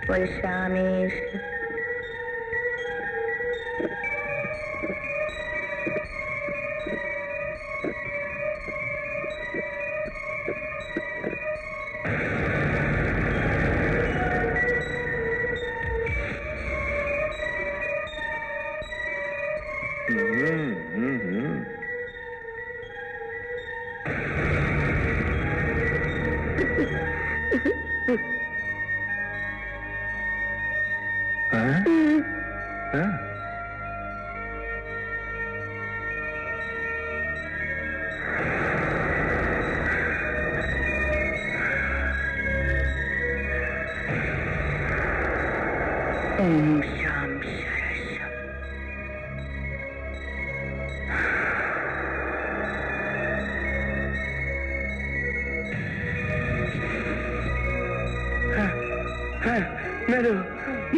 वर्षामेश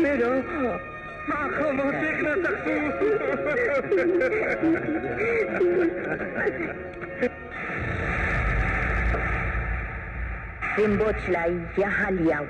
मेरो आँखा म देख्न सक्छु। रिम्बोचलाई यहाँ ल्याऊ।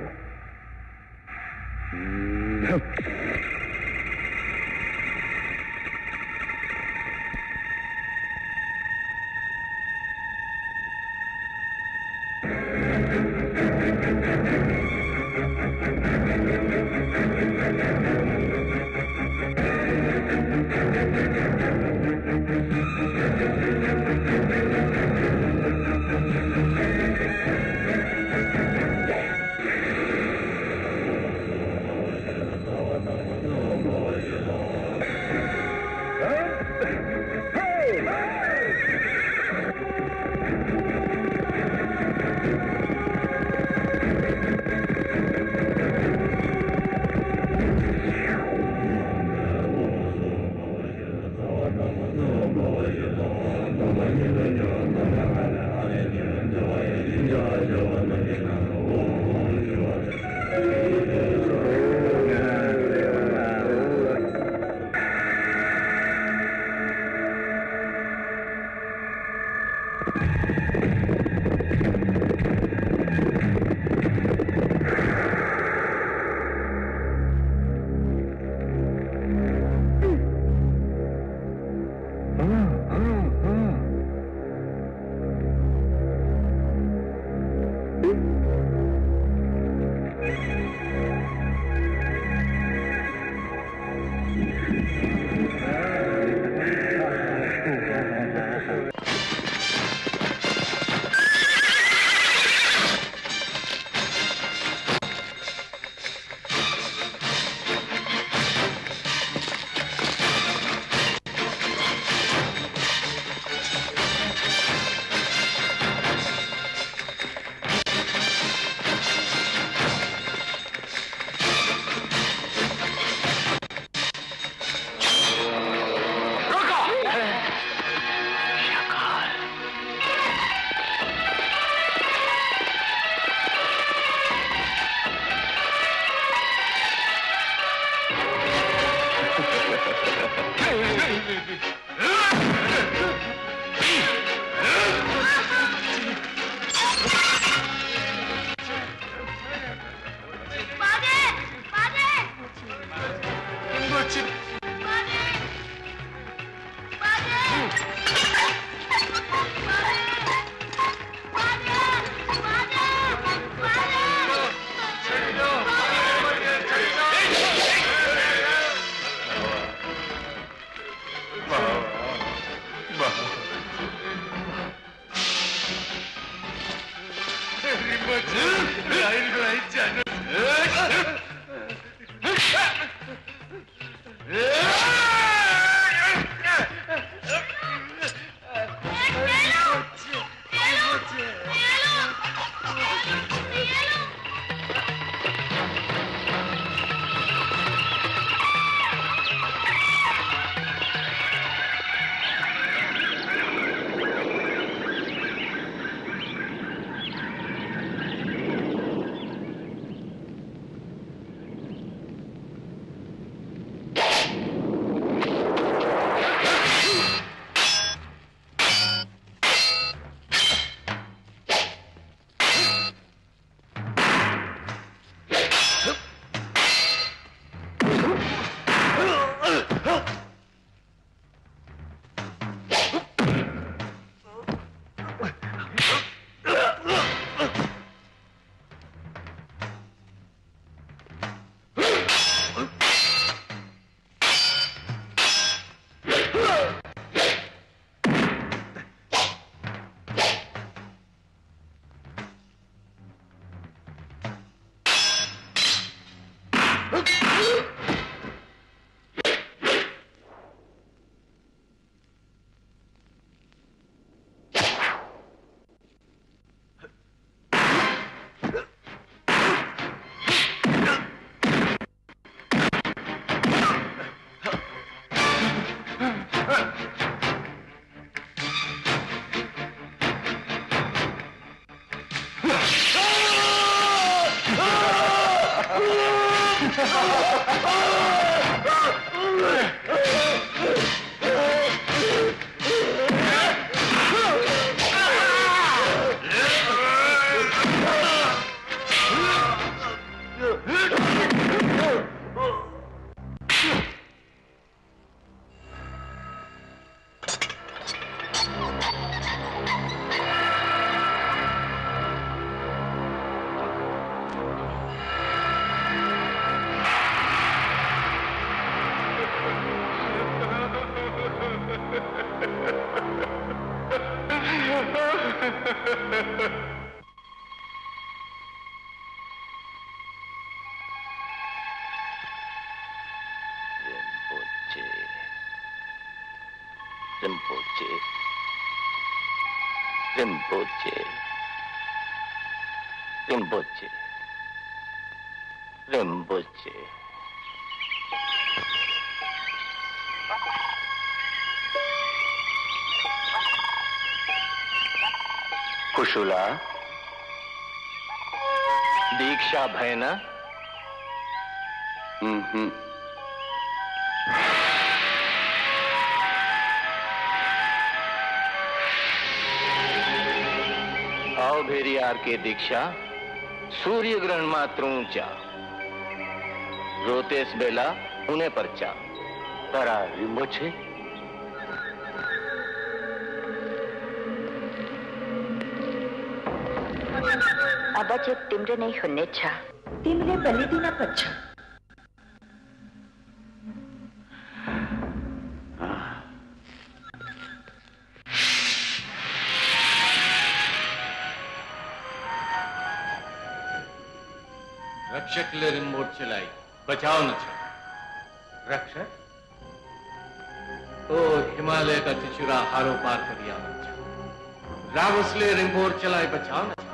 कुशुला दीक्षा भयना आओ भेरियार के दीक्षा सूर्य ग्रहण मात्र ऊंचा रोतेस बेला उन्हें परचा परा रिंबोचे अबा जब तिमरे नहीं होने छा तिमरे बलिदीना पच्छा रक्षक ले रिमोट चलाई बचाओ न छा रक्षक ओ हिमालय का चिचुरा हारो पार करिया न छा रावसले रिमोट चलाई बचाओ न छा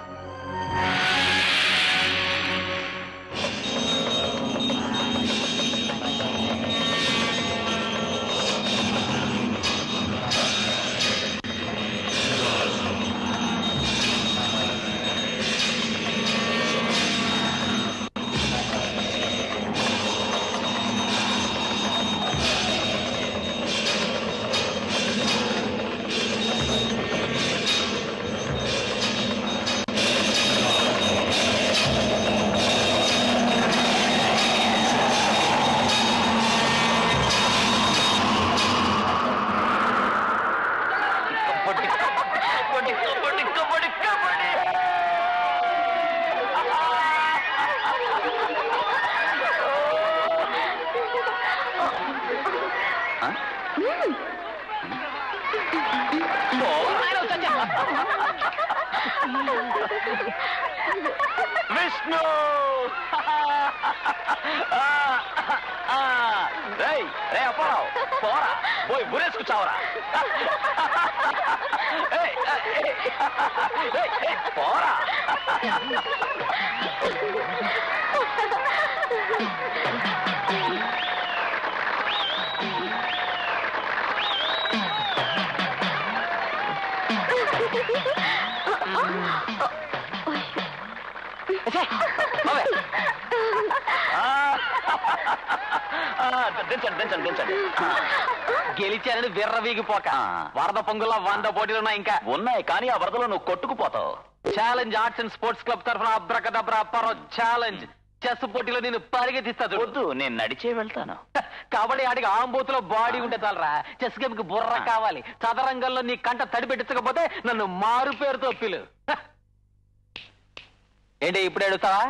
విష్ణు రే అప్పారావు పోరా పోయి గురేసుకు చావరా పోరా గెలిచారని విర్రవీగిపోక వరద పొంగుల 100 పోటీలున్నా ఇంకా ఉన్నాయి, కానీ ఆ వరదలో నువ్వు కొట్టుకుపోతావు. Challenge arts and sports club తరఫున అబ్రకదబ్రా అప్పారావు ఛాలెంజ్. చెస్ పోటీలో నేను పరిగెత్తిస్తా. వద్దు, నేను నడిచే వెళ్తాను. కబడ్డీ ఆడికి ఆంబూతులో బాడీ ఉంటే చాలరా, చెస్ గేమ్ కి బుర్ర కావాలి. చదరంగంలో నీ కంట తడిపెట్టించకపోతే నన్ను మారు పేరుతో పిలు. ఏంటి ఇప్పుడు అడుగుతావా?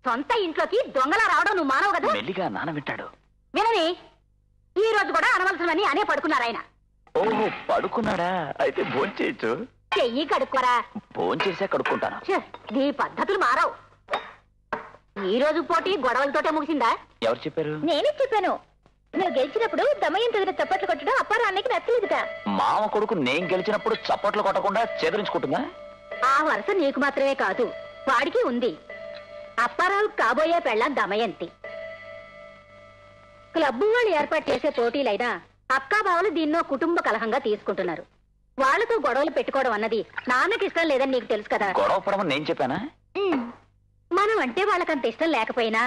సొంత ఇంట్లోకి దొంగలా రావడం నువ్వు మానవు కదా. మెల్లిగా నాన్న వింటాడు. వినని ఈ రోజు కూడా అనవలసినవని అనే పడుకున్నారు ఆయన. ఓహో, పడుకున్నాడా? అయితే భోంచేయచ్చు. చెయ్యి కడుక్కోరా. భోంచేసే కడుక్కుంటాను. నీ పద్ధతులు మారవు. ఈ రోజు పోటీ గొడవలతోటే ముగిసిందా? ఎవరు చెప్పారు? నేనే చెప్పాను. నువ్వు గెలిచినప్పుడు దమయంతి చప్పట్లు కొట్టడం అప్పారానికి నచ్చలేదుట. మామ కొడుకు నేను గెలిచినప్పుడు చప్పట్లు కొట్టకుండా చెదరించుకుంటుందా? ఆ వరుస నీకు మాత్రమే కాదు, వాడికి ఉంది. అప్పారావు కాబోయే పెళ్ళం దమయంతి. క్లబ్ వాళ్ళు ఏర్పాటు చేసే పోటీలైనా అక్కాబావలు దీన్నో కుటుంబ కలహంగా తీసుకుంటున్నారు. వాళ్లతో గొడవలు పెట్టుకోవడం అన్నది నాన్నకి ఇష్టం లేదని నీకు తెలుసు కదా. గొడవ పడమని నేను చెప్పానా? మనం అంటే వాళ్ళకంత ఇష్టం లేకపోయినా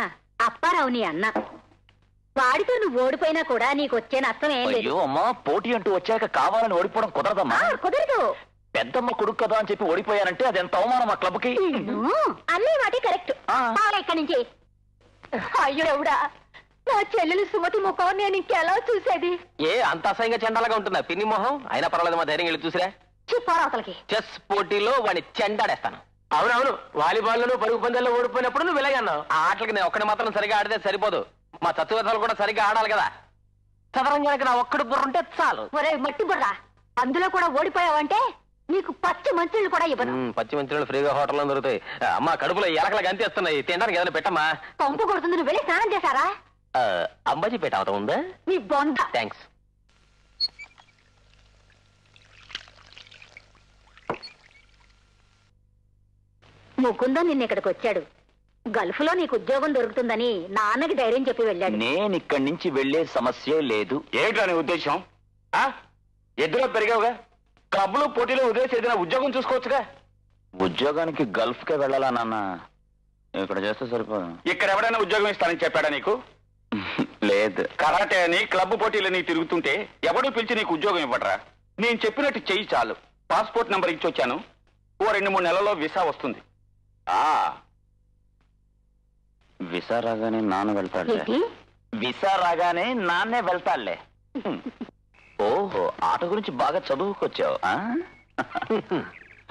అప్పారావు నీ అన్న. వాడితో నువ్వు ఓడిపోయినా కూడా నీకు వచ్చే నష్టం ఏం లేదు. అయ్యో అమ్మా, పోటీ అంటూ వచ్చాక కావాలని ఓడిపోవడం కుదరదమ్మా. కుదరదు. పెద్దమ్మ కొడుకు కదా అని చెప్పి ఓడిపోయానంటే అది ఎంత అవమానం మా క్లబ్ కి. అన్నీ వాటి కరెక్ట్. ఇక్కడి నుంచి అయ్యో ఎవడా, నా చెల్లెలు సుమతి ముఖం నేను ఇంకెలా చూసేది? ఏ అంత అసహ్యంగా చెండాలుగా ఉంటుందా పిన్ని మొహం? అయినా పర్వాలేదు, మా ధైర్యం వెళ్ళి చూసిరా. చెప్పారవతలకి. చెస్ పోటీలో వాడిని చెండాడేస్తాను. అవునవును, వాలీబాల్ పరుగు పందాల్లో ఓడిపోయినప్పుడు నువ్వు ఇలాగన్నావు. ఆ ఆటలకి నేను ఒక్కడి మాత్రం సరిగా ఆడితే సరిపోదు, మా చతువేతలు కూడా సరిగ్గా ఆడాలి కదా. చదరంగానికి నా ఒక్కడి బుర్ర ఉంటే చాలు. ఒరే మట్టి బుర్ర, అందులో కూడా ఓడిపోయావంటే నీకు పచ్చి మంచులు కూడా ఇవ్వను. పచ్చి మంచులు ఫ్రీగా హోటల్లో దొరుకుతాయి. అమ్మా కడుపులో ఎలకలు గంతేస్తున్నాయి, తినడానికి ఏదైనా పెట్టమ్మా. పంపు కొడుతుంది, నువ్వు వెళ్ళి స్నానం చేశారా? అంబాజీపేట అవతం ఉందా? నీ బొంద. థ్యాంక్స్. ముకుందం నిన్న ఇక్కడికి వచ్చాడు. గల్ఫ్ లో నీకు ఉద్యోగం దొరుకుతుందని నాన్నకి ధైర్యం చెప్పి వెళ్ళాడు. నేను ఇక్కడి నుంచి వెళ్లే సమస్య లేదు. ఏమిటా నీ ఉద్దేశం? ఎద్దులో పెరిగావుగా, క్లబ్లు పోటీలో ఉదయం ఏదైనా ఉద్యోగం చూసుకోవచ్చుగా. ఉద్యోగానికి గల్ఫ్ కే వెళ్ళాలా నాన్న? ఇక్కడ చేస్తే సరిపోదు. ఇక్కడ ఎవరైనా ఉద్యోగం ఇస్తానని చెప్పాడా నీకు? లేదు. కరాటే అని క్లబ్ పోటీలని తిరుగుతుంటే ఎవడూ పిలిచి నీకు ఉద్యోగం ఇవ్వడరా? నేను చెప్పినట్టు చెయ్యి చాలు. పాస్పోర్ట్ నంబర్ ఇచ్చి వచ్చాను, ఓ 2-3 నెలల్లో వీసా వస్తుంది. వీసా రాగానే నాన్న వెళ్తాడులే. వీసా రాగానే నాన్నే వెళ్తాడులే. ఓహో, ఆట గురించి బాగా చదువుకొచ్చావు.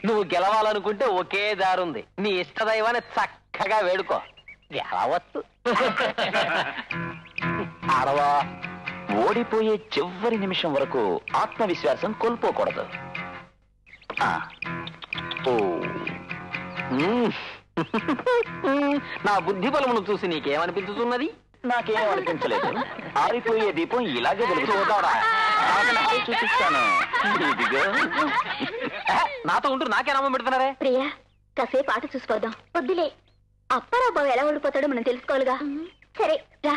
నువ్వు గెలవాలనుకుంటే ఒకే దారుంది. నీ ఇష్టదైవాన్ని చక్కగా వేడుకో, గెలవచ్చు. ఆడవా, ఓడిపోయే చివరి నిమిషం వరకు ఆత్మవిశ్వాసం కోల్పోకూడదు. నా బుద్ధి బలమును చూసి నీకేమనిపించుతున్నది? నాకేం అనిపించలేదు. ఆరిపోయే దీపం ఇలాగే వెలుగుతుందా? చూపిస్తాను. నాతో ఉంటూ నాకే నామం పెడుతున్నారే. ప్రియా, కాసేపు ఆట చూసిపోదాం. వద్దులే, అప్పారావు బాబు ఎలా ఓడిపోతాడో మనం తెలుసుకోవాలిగా. సరే రా.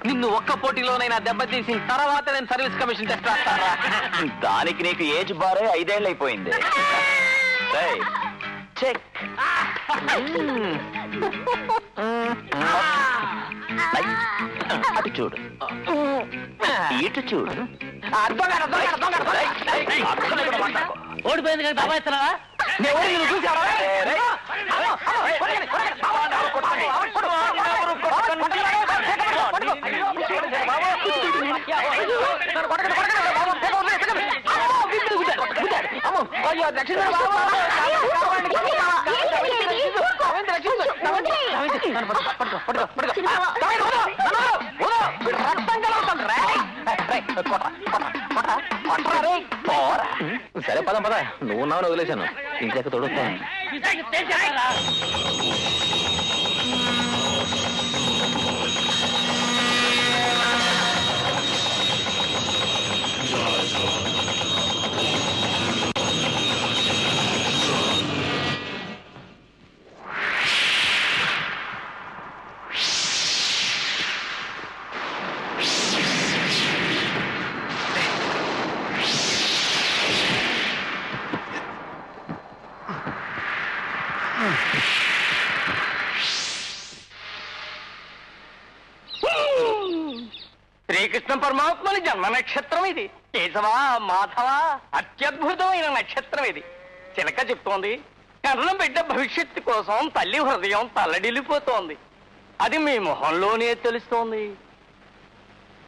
నిన్ను ఒక్క పోటీలోనైనా దెబ్బతీసిన తర్వాత నేను సర్వీస్ కమిషన్ టెస్ట్ రాస్తారా? దానికి నీకు ఏజ్ బారే 5 ఏళ్ళు అయిపోయింది. చెక్. అటు చూడు, ఇటు చూడు. ఓడిపోయింది కానీ దబాయిస్తున్నావా? చూసావా? అయ్యో రక్షించండి బాబు. సరే పదం పద, నువ్వు ఉన్నావు వదిలేశాను, ఇంకెక్క తోడుస్తాను. శ్రీకృష్ణ పరమాత్మని జన్మ నక్షత్రం ఇది. కేశవా మాధవా అత్యద్భుతమైన నక్షత్రం ఇది. చిలక చెప్తోంది, కర్ణం బిడ్డ భవిష్యత్తు కోసం తల్లి హృదయం తల్లడిల్లిపోతోంది. అది మీ మొహంలోనే తెలుస్తోంది.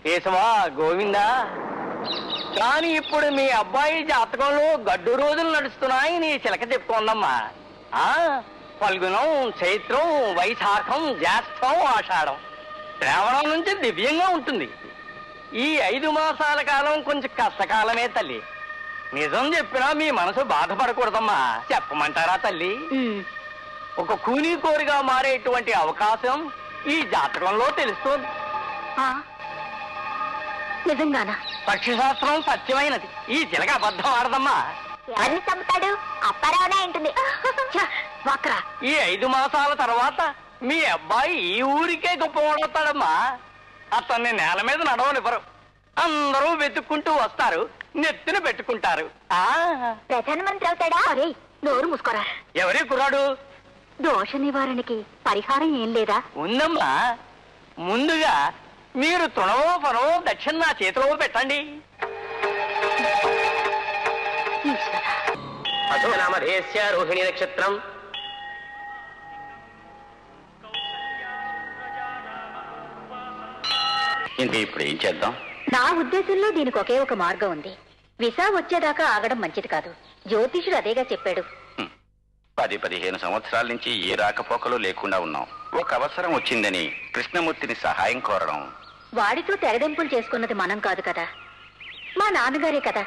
కేశవా గోవిందా, కానీ ఇప్పుడు మీ అబ్బాయి జాతకంలో గడ్డు రోజులు నడుస్తున్నాయి నీ చిలక చెప్తోందమ్మా. ఫల్గుణం, చైత్రం, వైశాఖం, జ్యేష్ఠం, ఆషాఢం, శ్రావణం నుంచి దివ్యంగా ఉంటుంది. ఈ 5 మాసాల కాలం కొంచెం కష్టకాలమే తల్లి. నిజం చెప్పినా మీ మనసు బాధపడకూడదమ్మా. చెప్పమంటారా తల్లి? ఒక కూనీ కోరిగా మారేటువంటి అవకాశం ఈ జాతకంలో తెలుస్తోంది. నిజంగానా? పక్షిశాస్త్రం సత్యమైనది. ఈ చిలక అబద్ధం ఆడదమ్మా. ఎవరిని చంపుతాడు? అప్పారావునే ఉంటుంది. ఈ 5 మాసాల తర్వాత మీ అబ్బాయి ఈ ఊరికే గొప్పవాడవుతాడమ్మా. అతన్ని నేల మీద నడవనివ్వరు. అందరూ వెతుక్కుంటూ వస్తారు, నెత్తిన పెట్టుకుంటారు. ప్రధానమంత్రి అవుతాడా? అరే నోరు మూసుకోరా. ఎవరి కుర్రాడు? దోష నివారణకి పరిహారం ఏం లేదా? ఉందమ్మా. ముందుగా మీరు తృణమో పనమో దక్షిణ నా చేతిలో పెట్టండి. అధోనామధేస్య రోహిణి నక్షత్రం. ఇంక ఇప్పుడు ఏం చేద్దాం? నా ఉద్దేశంలో దీనికి ఒకే ఒక మార్గం ఉంది. విసా వచ్చేదాకా ఆగడం మంచిది కాదు. జ్యోతిషుడు అదేగా చెప్పాడు. 10-15 సంవత్సరాల నుంచి ఏ రాకపోకలు లేకుండా ఉన్నాం. ఒక అవసరం వచ్చిందని కృష్ణమూర్తిని సహాయం కోరడం. వాడితో తెగదెంపులు చేసుకున్నది మనం కాదు కదా, మా నాన్నగారే కదా.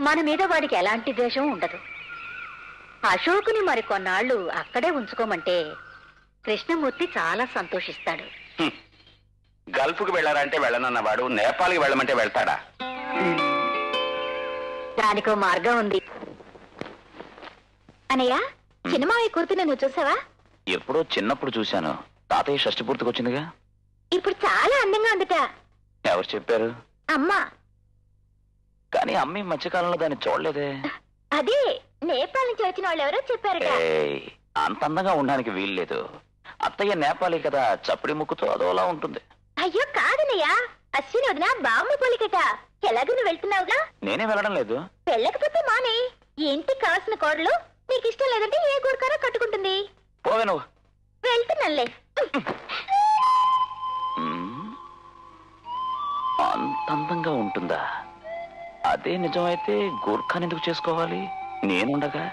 మన మీద వాడికి ఎలాంటి ద్వేషం ఉండదు. అశోకుని మరి కొన్నాళ్లు అక్కడే ఉంచుకోమంటే కృష్ణమూర్తి చాలా సంతోషిస్తాడు. గల్ఫ్కు వెళ్ళారంటే వెళ్ళనన్నవాడు నేపాల్కి వెళ్ళమంటే వెళ్తాడా? దానికో మార్గం ఉంది. అనయ్య, చిన్నమావయ్య కూతురు నువ్వు చూసావా? ఎప్పుడో చిన్నప్పుడు చూశాను. తాతయ్య షష్టి పూర్తికి వచ్చిందిగా. ఇప్పుడు చాలా అందంగా ఉందట. ఎవరు చెప్పారు? అమ్మా. కానీ అమ్మ ఈ మధ్యకాలంలో దాన్ని చూడలేదే. అదే నేపాల్ నుంచి వచ్చిన వాళ్ళు ఎవరో చెప్పారట. అంత అందంగా ఉండడానికి వీల్లేదు. అత్తయ్య నేపాలీ కదా, చప్పడి ముక్కుతో అదోలా ఉంటుంది. అయ్యో కాదనయ్యా, అశ్విని వదిన బామ్మ పోలికట. ఎలాగో నువ్వు వెళ్తున్నావుగా. నేనే వెళ్ళడం లేదు. వెళ్ళకపోతే మానే. ఇంటికి కావాల్సిన కోడలు నీకు ఇష్టం లేదంటే ఏ కోరికారో కట్టుకుంటుంది. పోవే నువ్వు. వెళ్తున్నానులే. అంత అందంగా ఉంటుందా? అదే నిజమైతే గూర్ఖాన్ ఎందుకు చేసుకోవాలి నేనుండగా?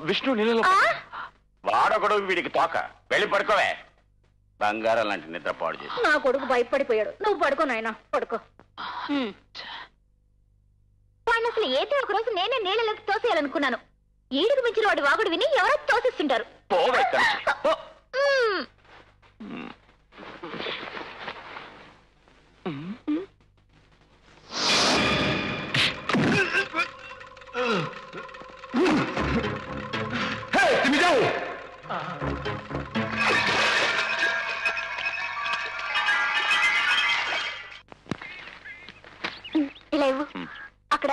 విష్ణు నీళ్ళలో వాడొకడు వీడికి తోక. వెళ్ళి పడుకోవే. బంగారం లాంటి నిద్ర పాడు చేసి. నా కొడుకు భయపడిపోయాడు. నువ్వు పడుకో నాయనా, పడుకో. వాడిని అసలు ఏదో ఒక రోజు నేనే నీళ్ళలోకి తోసేయాలనుకున్నాను. ఈడుకు మించిన వాడి వాగుడు విని ఎవరో తోసేస్తుంటారు. ఇలా ఇవ్వు. అక్కడ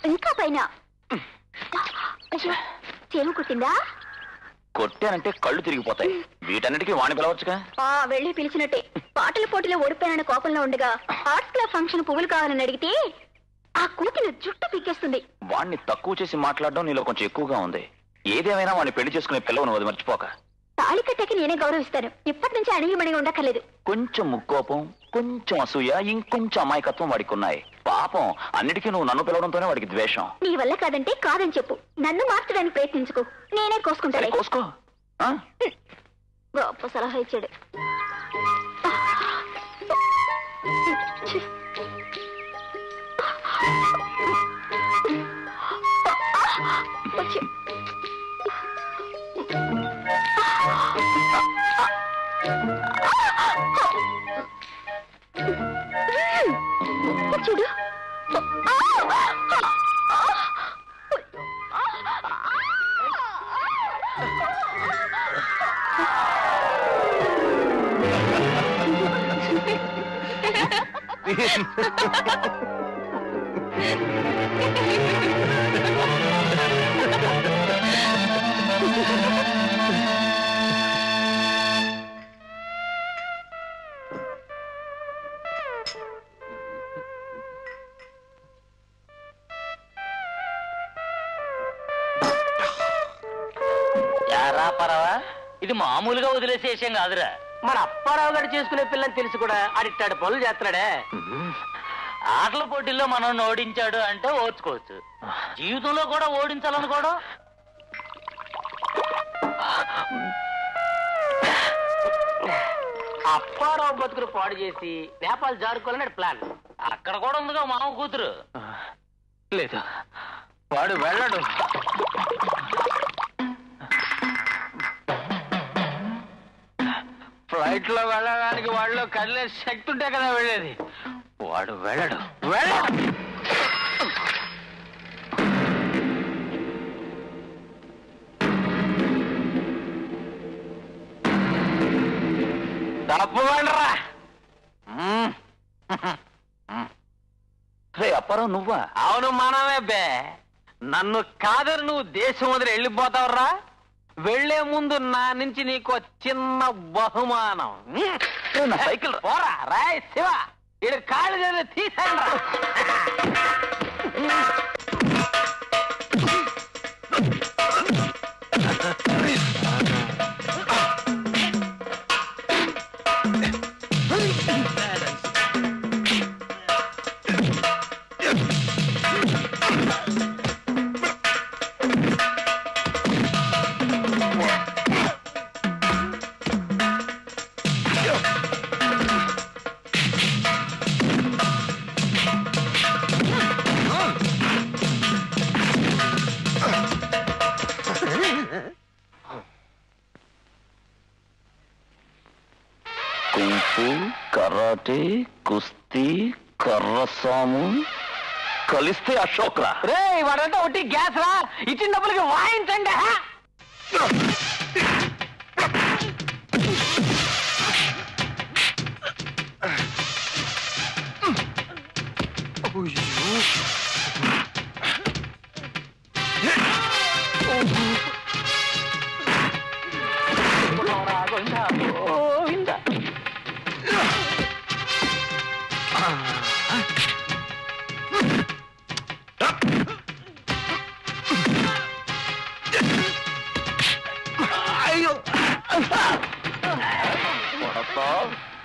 ఇంకా పైన. అయ్యో, చేను కుట్టిందా? కొట్టానంటే కళ్ళు తిరిగిపోతాయి. వీటన్నిటికీ వాణ్ణి పిలవచ్చుగా. వెళ్ళి పిలిచినట్టే. పాటల పోటీలో ఓడిపోయానన్న కోపంలో ఉండగా ఆర్ట్స్ క్లబ్ ఫంక్షన్ పువ్వులు కావాలని అడిగితే ఆ కూతురు జుట్టు పీకేస్తుంది. వాణ్ణి తక్కువ చేసి మాట్లాడడం నీలో కొంచెం ఎక్కువగా ఉంది. ఏదేమైనా వాడిని పెళ్లి చేసుకునే పిల్లవు అది మర్చిపోక. తాళి కట్టకి నేనే గౌరవిస్తాను. ఇప్పటి నుంచి అణిగిమణిగా ఉండక్కర్లేదు. కొంచెం ముక్కోపం, కొంచెం అసూయ, ఇంకొంచెం అమాయకత్వం వాడికి ఉన్నాయి. పాపం అన్నిటికీ నువ్వు నన్ను పిలవడంతోనే వాడికి ద్వేషం. నీ వల్ల కాదంటే కాదని చెప్పు. నన్ను మార్చడానికి ప్రయత్నించుకో. నేనే కోసుకుంటాను. కోసుకో. గొప్ప సలహా ఇచ్చాడు. చూడు. ఇది మామూలుగా వదిలేసే విషయం కాదురా. మన అప్పారావు గారు చేసుకునే పిల్లని తెలిసి కూడా అడిట్టాడు పనులు చేస్తున్నాడే. ఆటల పోటీల్లో మనం ఓడించాడు అంటే ఓర్చుకోవచ్చు. జీవితంలో కూడా ఓడించాలనుకోవడం. అప్పారావు బతుకులు పాడు చేసి నేపాల్ జారుకోవాలని ప్లాన్. అక్కడ కూడా ఉందిగా మామ కూతురు. లేదు, వాడు వెళ్ళడు. ఫ్లైట్ లో వెళ్ళడానికి వాళ్ళు కదిలే శక్తి ఉంటే కదా వెళ్ళేది. వాడు వెళ్ళడు. తప్పకుండా అప్పారావు నువ్వా? అవును, మనమే బే. నన్ను కాదని నువ్వు దేశం వదిలి వెళ్ళిపోతావురా. వెళ్లే ముందు నా నుంచి నీకు చిన్న బహుమానం. సైకిల్ పోరా రాయ్ శివ, ఇడు కాళ్ళు చేసి తీసాను. కుంఫు, కరాటే, కుస్తీ, కర్రసాము కలిస్తే అశోక్ రా. రే వాడంతా ఒకటి గ్యాస్ రా. ఇచ్చిన డబ్బులకి వాయించండి.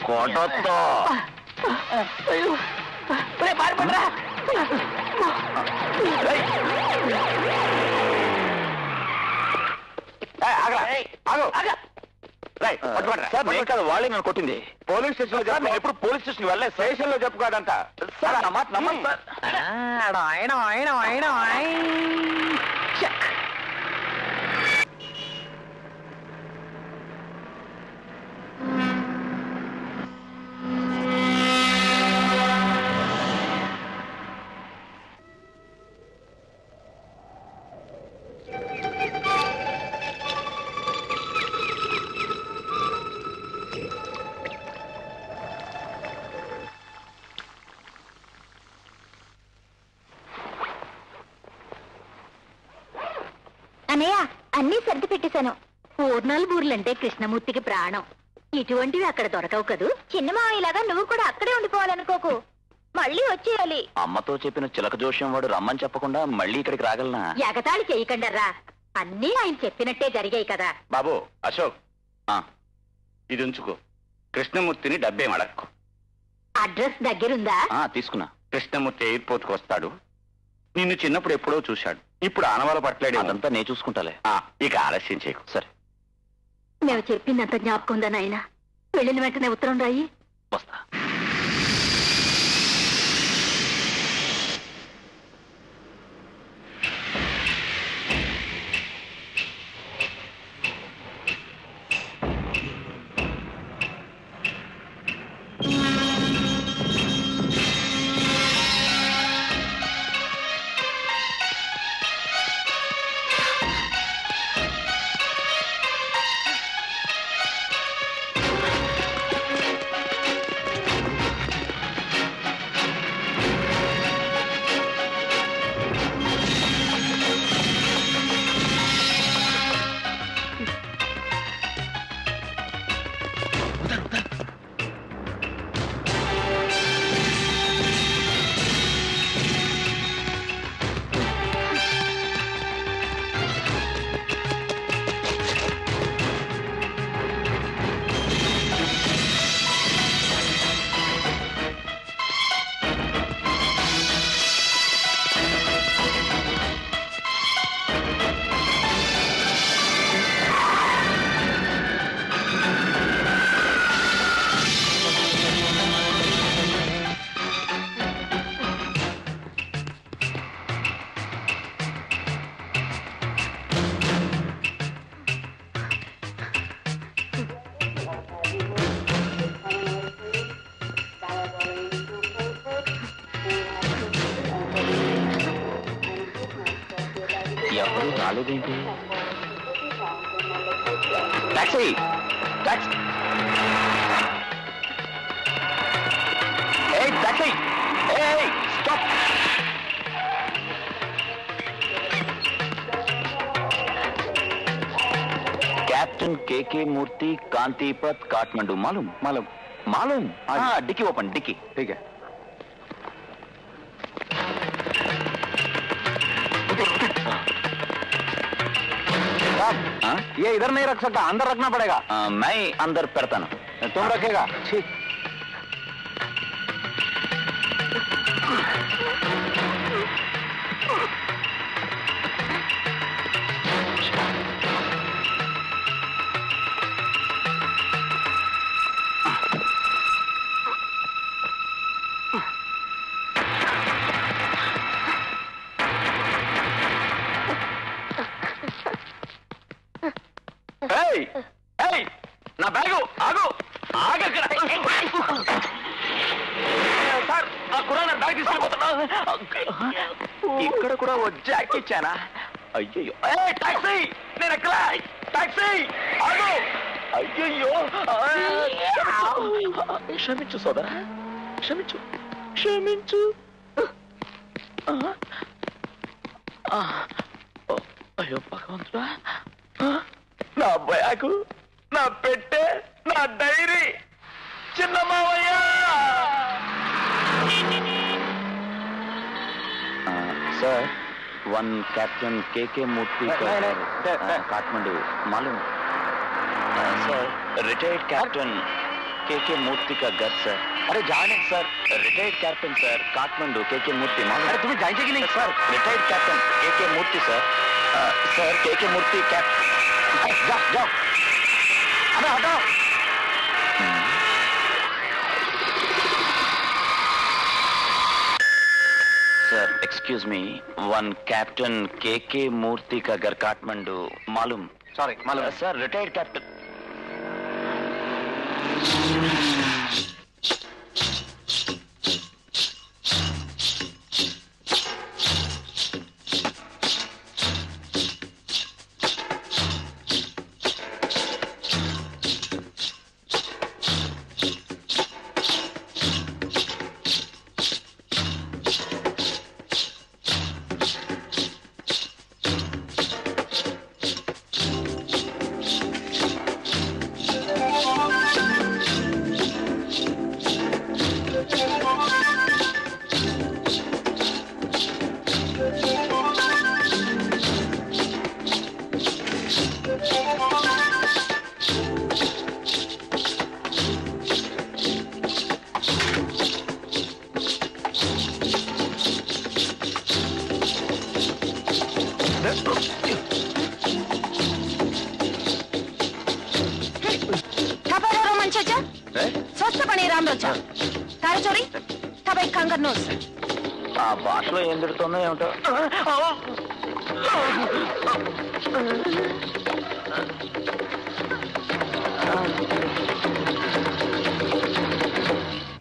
కొడతా కాదు, వాళ్ళే నన్ను కొట్టింది. పోలీస్ స్టేషన్ లో నేను ఎప్పుడు పోలీస్ స్టేషన్ వెళ్ళలేదు. స్టేషన్ లో చెప్పుకోదంట సార్. నా మాట నమ్మండి సార్. అనయ్య అన్నీ సర్ది పెట్టేశాను. పూర్ణాలు బూర్లంటే కృష్ణమూర్తికి ప్రాణం. ఇటువంటివి అక్కడ దొరకవు కదూ. చిన్న మావయ్యలాగా నువ్వు కూడా అక్కడే ఉండిపోవాలనుకోకు, మళ్ళీ వచ్చేయాలి. అమ్మతో చెప్పిన చిలక జోష్యం వాడు రమ్మని చెప్పకుండా మళ్ళీ ఇక్కడికి రాగలనా? ఎగతాళి చేయకండర్రా, అన్నీ ఆయన చెప్పినట్టే జరిగాయి కదా. బాబు అశోక్, ఇది ఉంచుకో. కృష్ణమూర్తిని డబ్బేం అడక్కు. అడ్రస్ దగ్గరుందా? తీసుకున్నా. కృష్ణమూర్తి ఎయిర్పోర్ట్ కు వస్తాడు. నిన్ను చిన్నప్పుడు ఎప్పుడో చూశాడు. ఇప్పుడు ఆనవాళ్ళ పట్టలేడు. అదంతా నేను చూసుకుంటాలే. ఇక ఆలస్యం చేయకు. సరే, మేము చెప్పిందంత జ్ఞాపకం ఉందా నాయన? వెళ్ళిన వెంటనే ఉత్తరం రాయి. వస్తా. ఎవరు రాలేదేంటి? Taxi, taxi, taxi, stop. Captain K Murthy कांतिपथ Kathmandu. मालूम मालूम मालूम. हाँ, डिक्की ओपन, डिक्की. ठीक है. ये इधर नहीं रख सकता, अंदर रखना पड़ेगा. मैं अंदर करता ना. तुम रखेगा? ठीक. నా బ్యాగు ఆగు ఆగక్కడ. సార్, ఆ కుర్రాడు బ్యాగ్ తీసుకెళ్ళిపోతున్నా. ఇక్కడ కూడా ఓ జాక్ ఇచ్చానా? అయ్యో, టాక్సీ, నేను ఎక్కడ? టాక్సీ ఆగు. అయ్యో, క్షమించు సోదరా, క్షమించు, క్షమించు. అయ్యో భగవంతుడా, నా బ్యాగు, నా పెట్టె, నా డైరీ, చిన్న మావయ్య. सर, वन कैप्टन के मूर्ति काठमांडू. मालूम सर, रिटायर्ड कैप्टन के मूर्ति का घर सर. अरे जाने sir, retired captain sir, Kathmandu के मूर्ति. मालूम? अरे तुम्हें जाएंगे कि नहीं सर? रिटायर्ड कैप्टन के मूर्ति सर. सर के मूर्ति कैप्टन. जाओ जाओ, अरे हटाओ. Sir excuse me, one captain K मूर्ति का घर काठमांडू. मालूम? सॉरी, मालूम सर, रिटायर्ड कैप्टन. స్వస్థ పని రామ్రోజా కారచోరి తబై కంగర్ నోస్. ఆ భాషలో ఏం తిడుతుందో ఏమిటో.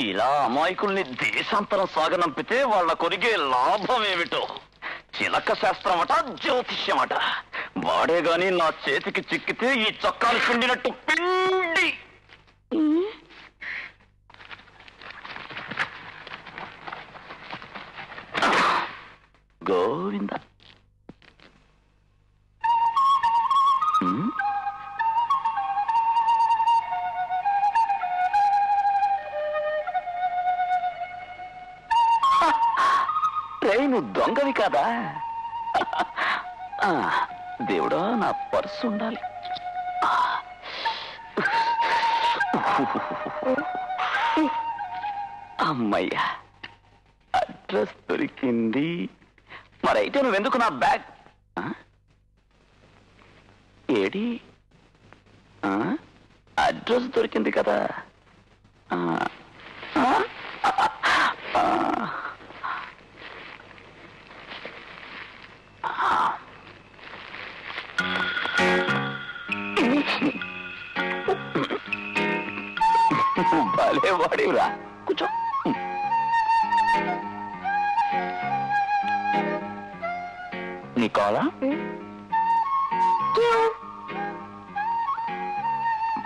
ఇలా అమాయకుల్ని దేశాంతరం సాగనంపితే వాళ్ళ కొరిగే లాభం ఏమిటో. చిలక శాస్త్రం అట, జ్యోతిష్యం అట. వాడే గాని నా చేతికి చిక్కితే ఈ చొక్కాలు పిండినట్టు పిండి. గోవింద. నువ్వు దొంగవి కాదా? దేవుడా, నా పర్సు ఉండాలి. అమ్మయ్యా, అడ్రస్ దొరికింది. మరైతే నువ్వెందుకు నా బ్యాగ్ ఏడి? అడ్రస్ దొరికింది కదా. భలే వాడిరా, కూర్చో. నీ కాలా?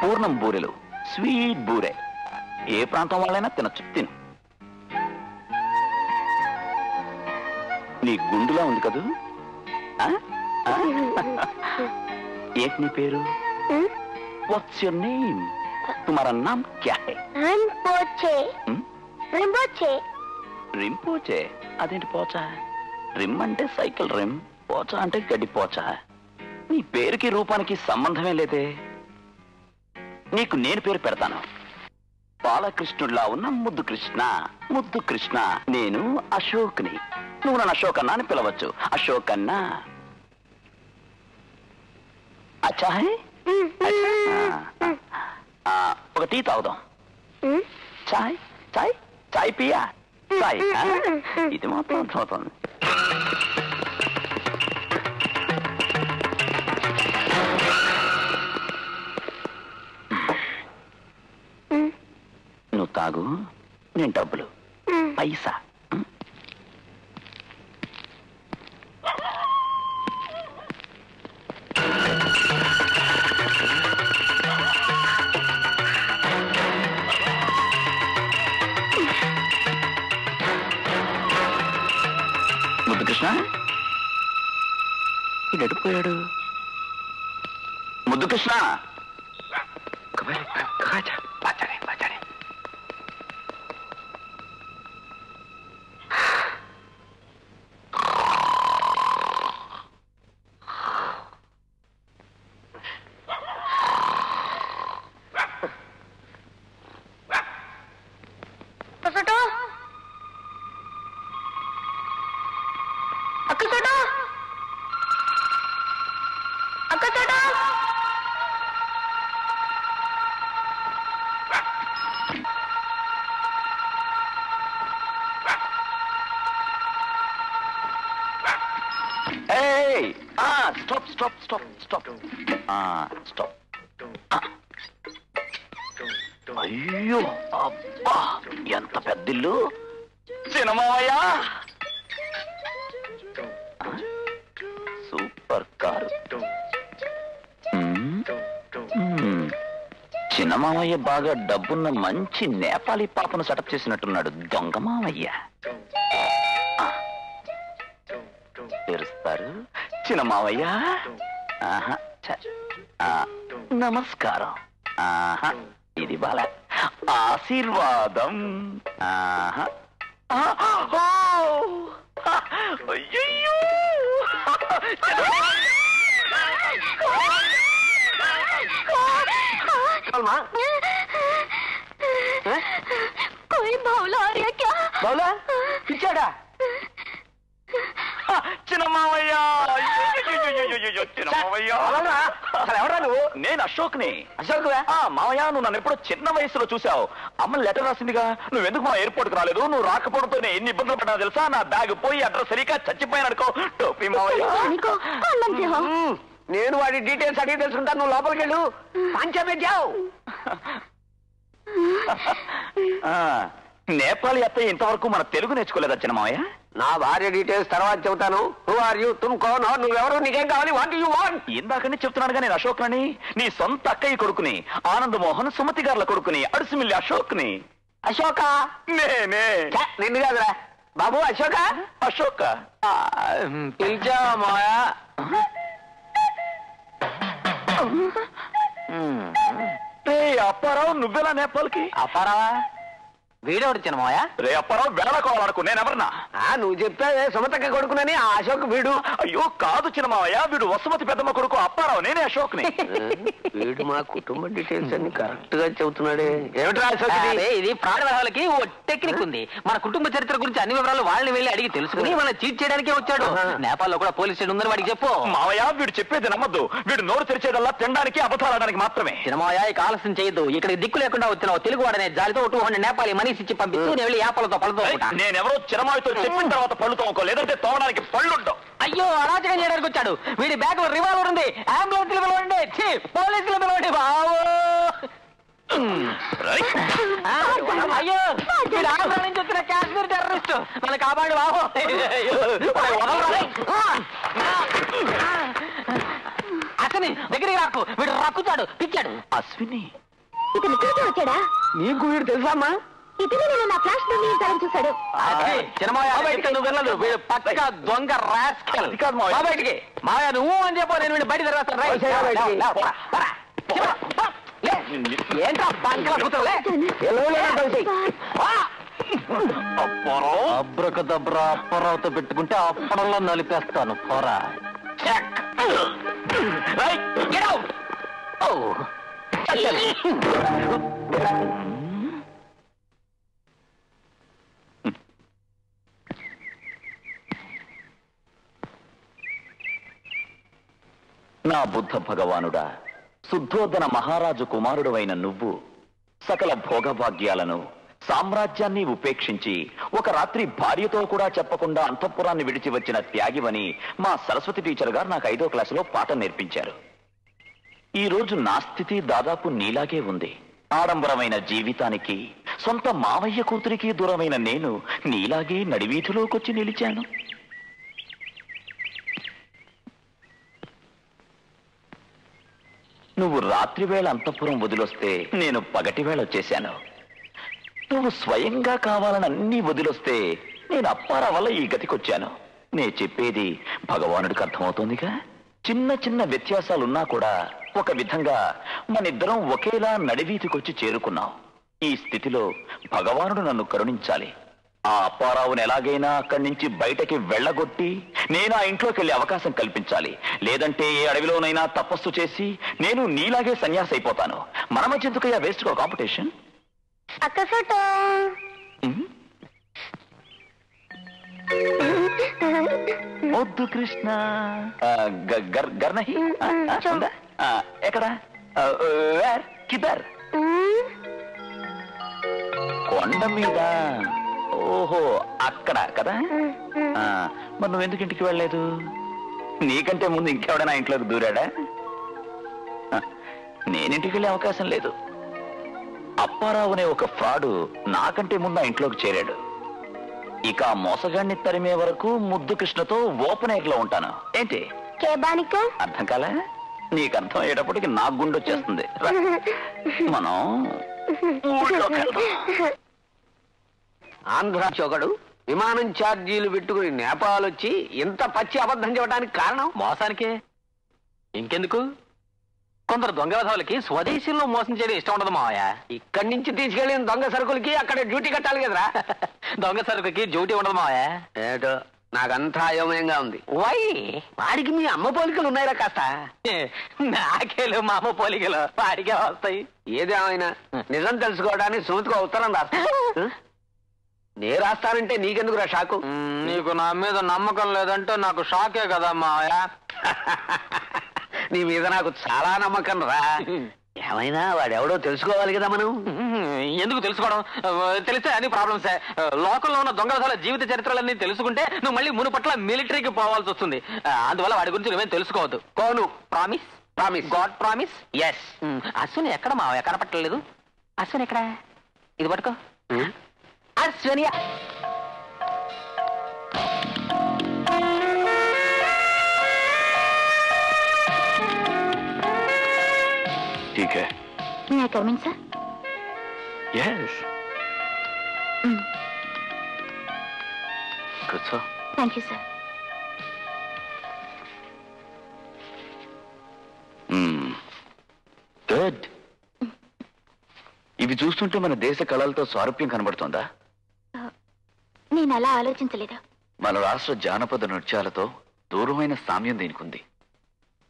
పూర్ణం బూరెలు, స్వీట్ బూరె. ఏ ప్రాంతం వాళ్ళైనా తినచ్చు, తిను. నీ గుండులా ఉంది కదూ. ఏంటి నీ పేరు? What's your name? तुम्हारा नाम क्या है? రింపోచే. రింపోచే. రింపోచే అదేంటి పోచా? రిమ్ అంటే సైకిల్ రిమ్, పోచా అంటే గడ్డి పోచా. నీ పేరుకి రూపానికి సంబంధమే లేదే. నీకు నేను పేరు పెడతాను. బాలకృష్ణుడిలా ఉన్న ముద్దు కృష్ణ. ముద్దు కృష్ణ. నేను అశోక్ని. నువ్వు నన్ను అశోక్ అన్నా అని పిలవచ్చు. అశోక్ అన్నా. అచ్చా హై? ఒక టీ తాగుదాం. చాయ్ చాయ్ చాయ్ పియా. చాయ్ ఇది మాత్రం అర్థమవుతుంది. నువ్వు తాగు, నేను డబ్బులు. పైసా. ముద్దు కృష్ణ ఇది ఎడిపోయాడు. ముద్దు కృష్ణ. అయ్యో అబ్బా, ఎంత పెద్దిల్లు. సినిమావయ్యా, సూపర్ కారు. చిన్న మామయ్య బాగా డబ్బున్న మంచి నేపాలీ పాపను సెటప్ చేసినట్టున్నాడు. దొంగ మామయ్య. తెరుస్తారు. చిన్న మామయ్య. నమస్కారం. ఇది బాల ఆశీర్వాదం. అయ్యయ్యో, कोई बावला आ रहा क्या? బావులా పిచ్చాడా? చిన్న మామయ్య. ఎవరా నువ్వు? నేను అశోక్ని. అశోక్ మావయ్య, నువ్వు నన్ను ఎప్పుడో చిన్న వయసులో చూసావు. అమ్మ లెటర్ రాసిందిగా. నువ్వెందుకు మా ఎయిర్పోర్ట్ కి రాలేదు? నువ్వు రాకపోవడంతో నేను ఎన్ని ఇబ్బందులు పడ్డా తెలుసా? నా బ్యాగ్ పోయి అడ్రస్ సరిగ్గా చచ్చిపోయాను అనుకో. టోపీ మావయ్య. నేను వాడి డీటెయిల్స్ అడిగి తెలుసుకుంటాను. నువ్వు లోపలికి వెళ్ళు. పంచమేద్యావు. నేపాలి అత్తయ్య ఇంతవరకు మన తెలుగు నేర్చుకోలేదా చిన్న మావయ్య? నా భార్య డీటెయిల్స్ తర్వాత చెబుతాను. Who are you? తుమ్ కౌన్ హో? నువ్వెవరు? నీకేం కావాలి? What you want? ఇందాకనే చెప్తున్నానుగా నేను అశోక్ని. నీ సొంత అక్కయ్య కొడుకుని, ఆనంద్ మోహన్ సుమతి గారుల కొడుకుని, అడుసుమిల్లి అశోక్ని. అశోక? నేనే. నిన్ను కాదురా బాబు. అశోక? అశోక పిలిచావా మావయ్య? రే అప్పారావు, నువ్వెలా నేపాల్కి? అప్పారావా? వీడెవడు చిన్న మావయ్య? రే అప్పారావు, వెళ్ళకోవాలనుకో. నేనెవరన్నా? నువ్వు చెప్పావే సుమతక్క కొడుకునని. ఆ అశోక్ వీడు. అయ్యో కాదు చిన్న మావయ్య, వీడు వసుమతి పెద్దమ్మ కొడుకు అప్పారావు. నేనే అశోక్ని. వీడు మా కుటుంబ డీటెయిల్స్ అన్ని కరెక్ట్ గా చెబుతున్నాడే. ఏమిట్రా అశోక్ ఇది? ఇది ఫ్రాడ్ వ్యవహారాలకి ఓ టెక్నిక్ ఉంది. మన కుటుంబ చరిత్ర గురించి అన్ని వివరాలు వాళ్ళని వెళ్ళి అడిగి తెలుసుకుని మనం చీట్ చేయడానికే వచ్చాడు. నేపాల్లో కూడా పోలీస్ స్టేషన్ ఉందని వాడికి చెప్పు. మావయ్య, వీడు చెప్పేది నమ్మద్దు. వీడు నోరు తెరిచేదల్లా తినడానికి, అబద్ధాలడానికి మాత్రమే. చిన్న మావయ్య, ఇక ఆలస్యం చేయొద్దు. ఇక్కడ దిక్కు లేకుండా వచ్చిన తెలుగు వాడనే జాలితో 200 నేపాలి మనీస్ ఇచ్చి పంపిస్తూ నేను వెళ్ళి యాపలతో పళ్ళతో. నేనెవరో చిరమాయితో చెప్పిన తర్వాత పళ్ళు తోముకో, లేదంటే తోమడానికి పళ్ళుంటావు. అయ్యో, అరాచకం చేయడానికి వచ్చాడు. వీడి బ్యాగ్ రివాల్వర్ ఉంది. అంబులెన్స్ పిలవండి, పోలీసులు పిలవండి బాబు. అయ్యో, వీడు ఆంధ్ర నుంచి వచ్చిన కాశ్మీర్ టెర్రరిస్ట్. మన కాపాడు బాబు. అసలు దగ్గరికి రాకు, వీడు రక్కుతాడు, పిచ్చాడు. అశ్విని ఇతను ఇక్కడికి వచ్చాడా? నీకు వీడు తెలుసామ్మా? ఇతను నేను నా ఫ్లాష్ దొంగిలించాలని చూశాడు. నువ్వు వెళ్ళదు. వీడు పక్క దొంగ రాస్కెల్. బయటికి మాయా, నువ్వు అని చెప్పు. నేను వీడు బయట తిరగేస్తాను. ఏంటో బంకల కూతురులే. అబ్రకదబ్రా అప్పరావుతో పెట్టుకుంటే అప్పడంలో నలిపేస్తాను. పోరా. నా బుద్ధ భగవానుడా, శుద్ధోదన మహారాజు కుమారుడు అయిన నువ్వు సకల భోగభాగ్యాలను, సామ్రాజ్యాన్ని ఉపేక్షించి ఒక రాత్రి భార్యతో కూడా చెప్పకుండా అంతఃపురాన్ని విడిచి వచ్చిన త్యాగివని మా సరస్వతి టీచర్ గారు నాకు 5వ క్లాసులో పాఠం నేర్పించారు. ఈ రోజు నా స్థితి దాదాపు నీలాగే ఉంది. ఆడంబరమైన జీవితానికి, సొంత మావయ్య కూతురికి దూరమైన నేను నీలాగే నడివీధిలోకొచ్చి నిలిచాను. నువ్వు రాత్రివేళ అంతఃపురం వదిలొస్తే నేను పగటివేళ వచ్చేశాను. నువ్వు స్వయంగా కావాలని అన్నీ వదిలొస్తే నేను అప్పారా వల్ల ఈ గతికొచ్చాను. నే చెప్పేది భగవానుడికి అర్థమవుతోందిగా. చిన్న చిన్న వ్యత్యాసాలున్నా కూడా ఒక విధంగా మనిద్దరం ఒకేలా నడివీధికొచ్చి చేరుకున్నాం. ఈ స్థితిలో భగవానుడు నన్ను కరుణించాలి. ఆ అప్పారావుని ఎలాగైనా అక్కడి నుంచి బయటకి వెళ్ళగొట్టి నేను ఆ ఇంట్లోకి వెళ్ళే అవకాశం కల్పించాలి. లేదంటే ఏ అడవిలోనైనా తపస్సు చేసి నేను నీలాగే సన్యాసి అయిపోతాను. మన మధ్య ఎందుకయ్యా వేస్ట్ కాంపిటీషన్? అక్క ఫోటో. వద్దు కృష్ణ. గర్నహి ఎక్కడ? కిదర్? కొండ మీద. ఓహో, అక్కడ కదా. మరి నువ్వెందుకు ఇంటికి వెళ్ళలేదు? నీకంటే ముందు ఇంకెవడైనా ఇంట్లోకి దూరాడా? నేనింటికి వెళ్ళే అవకాశం లేదు. అప్పారావు అనే ఒక ఫ్రాడు నాకంటే ముందు ఆ ఇంట్లోకి చేరాడు. ఇక మోసగాడిని తరిమే వరకు ముద్దు కృష్ణతో ఓపెన్ ఎయిర్ లో ఉంటాను. ఏంటి అర్థం కాలే? నీకు అర్థం అయ్యేటప్పటికి నాకు గుండె వచ్చేస్తుంది. మనం ఆంధ్ర చోకడు విమానం ఛార్జీలు పెట్టుకుని నేపాల్ వచ్చి ఇంత పచ్చి అబద్ధం చెప్పడానికి కారణం మోసానికే. ఇంకెందుకు? కొందరు దొంగ విధవులకి స్వదేశీల్లో మోసం చేయడం ఇష్టం ఉండదు మావయ్య. ఇక్కడి నుంచి తీసుకెళ్లిన దొంగ సరుకులకి అక్కడ డ్యూటీ కట్టాలి కదరా. దొంగ సరుకుకి డ్యూటీ ఉండదు మావయ్య. ఏటో నాకంతా అయోమయంగా ఉంది. వై వాడికి మీ అమ్మ పోలికలు ఉన్నాయిరా కాస్త? నాకేలు మా అమ్మ పోలికలు వాడికే వస్తాయి. ఏదేమైనా నిజం తెలుసుకోవడానికి సుమతికి ఉత్తరం రాస్తా. నే రాస్తానంటే నీకెందుకు రా షాకు? నీకు నా మీద నమ్మకం లేదంటే నాకు షాకే కదా మావయ్య. నీ మీద నాకు చాలా నమ్మకం రా. ఏమైనా వాడెవడో తెలుసుకోవాలి కదా మనం. ఎందుకు తెలుసుకోవడం? తెలిస్తే అన్ని ప్రాబ్లమ్సే. లోకంలో ఉన్న దొంగల జీవిత చరిత్రలన్నీ తెలుసుకుంటే నువ్వు మళ్ళీ మునుపట్ల మిలిటరీకి పోవాల్సి వస్తుంది. అందువల్ల వాడి గురించి నువ్వేం తెలుసుకోవద్దు. కోను. Promise? Promise. God promise? Yes. Ashwini ఎక్కడ మా కనపట్టలేదు. అశ్విని ఎక్కడ? ఇది పట్టుకో. అశ్విని ठीक है. May I come in, sir? Yes. Good, sir. Thank you, sir. Good. ఇవి చూస్తుంటే మన దేశ కళలతో సారూప్యం కనబడుతోందా? నేను అలా ఆలోచించలేదు. మన రాష్ట్ర జానపద నృత్యాలతో దూరమైన సామ్యం దీనికుంది.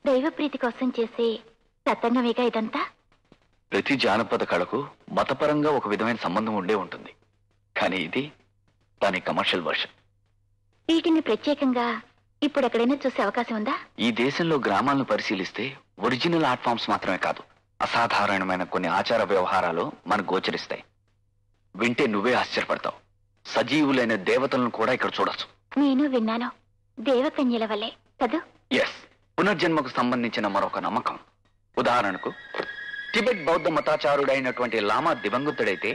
దైవ ప్రీతి కోసం చేసే సత్సంగమేగా ఇదంతా. ప్రతి జానపద కళకు మతపరంగా ఒక విధమైన సంబంధం ఉండే ఉంటుంది. కానీ ఇది దాని కమర్షియల్ వర్షన్. వీటిని ప్రత్యేకంగా ఇప్పుడు ఎక్కడైనా చూసే అవకాశం ఉందా? ఈ దేశంలో గ్రామాలను పరిశీలిస్తే ఒరిజినల్ ఆర్ట్ ఫామ్స్ మాత్రమే కాదు, అసాధారణమైన కొన్ని ఆచార వ్యవహారాలు మనకు గోచరిస్తాయి. వింటే నువ్వే ఆశ్చర్యపడతావు. సజీవులైన దేవతలను కూడా ఇక్కడ చూడొచ్చు. నేను విన్నాను, దేవకన్యల వల్లే కదూ? ఎస్, పునర్జన్మకు సంబంధించిన మరొక నమ్మకం. ఉదాహరణకు, టిబెట్ బౌద్ధ మతాచారుడైనటువంటి లామా దివంగతుడైతే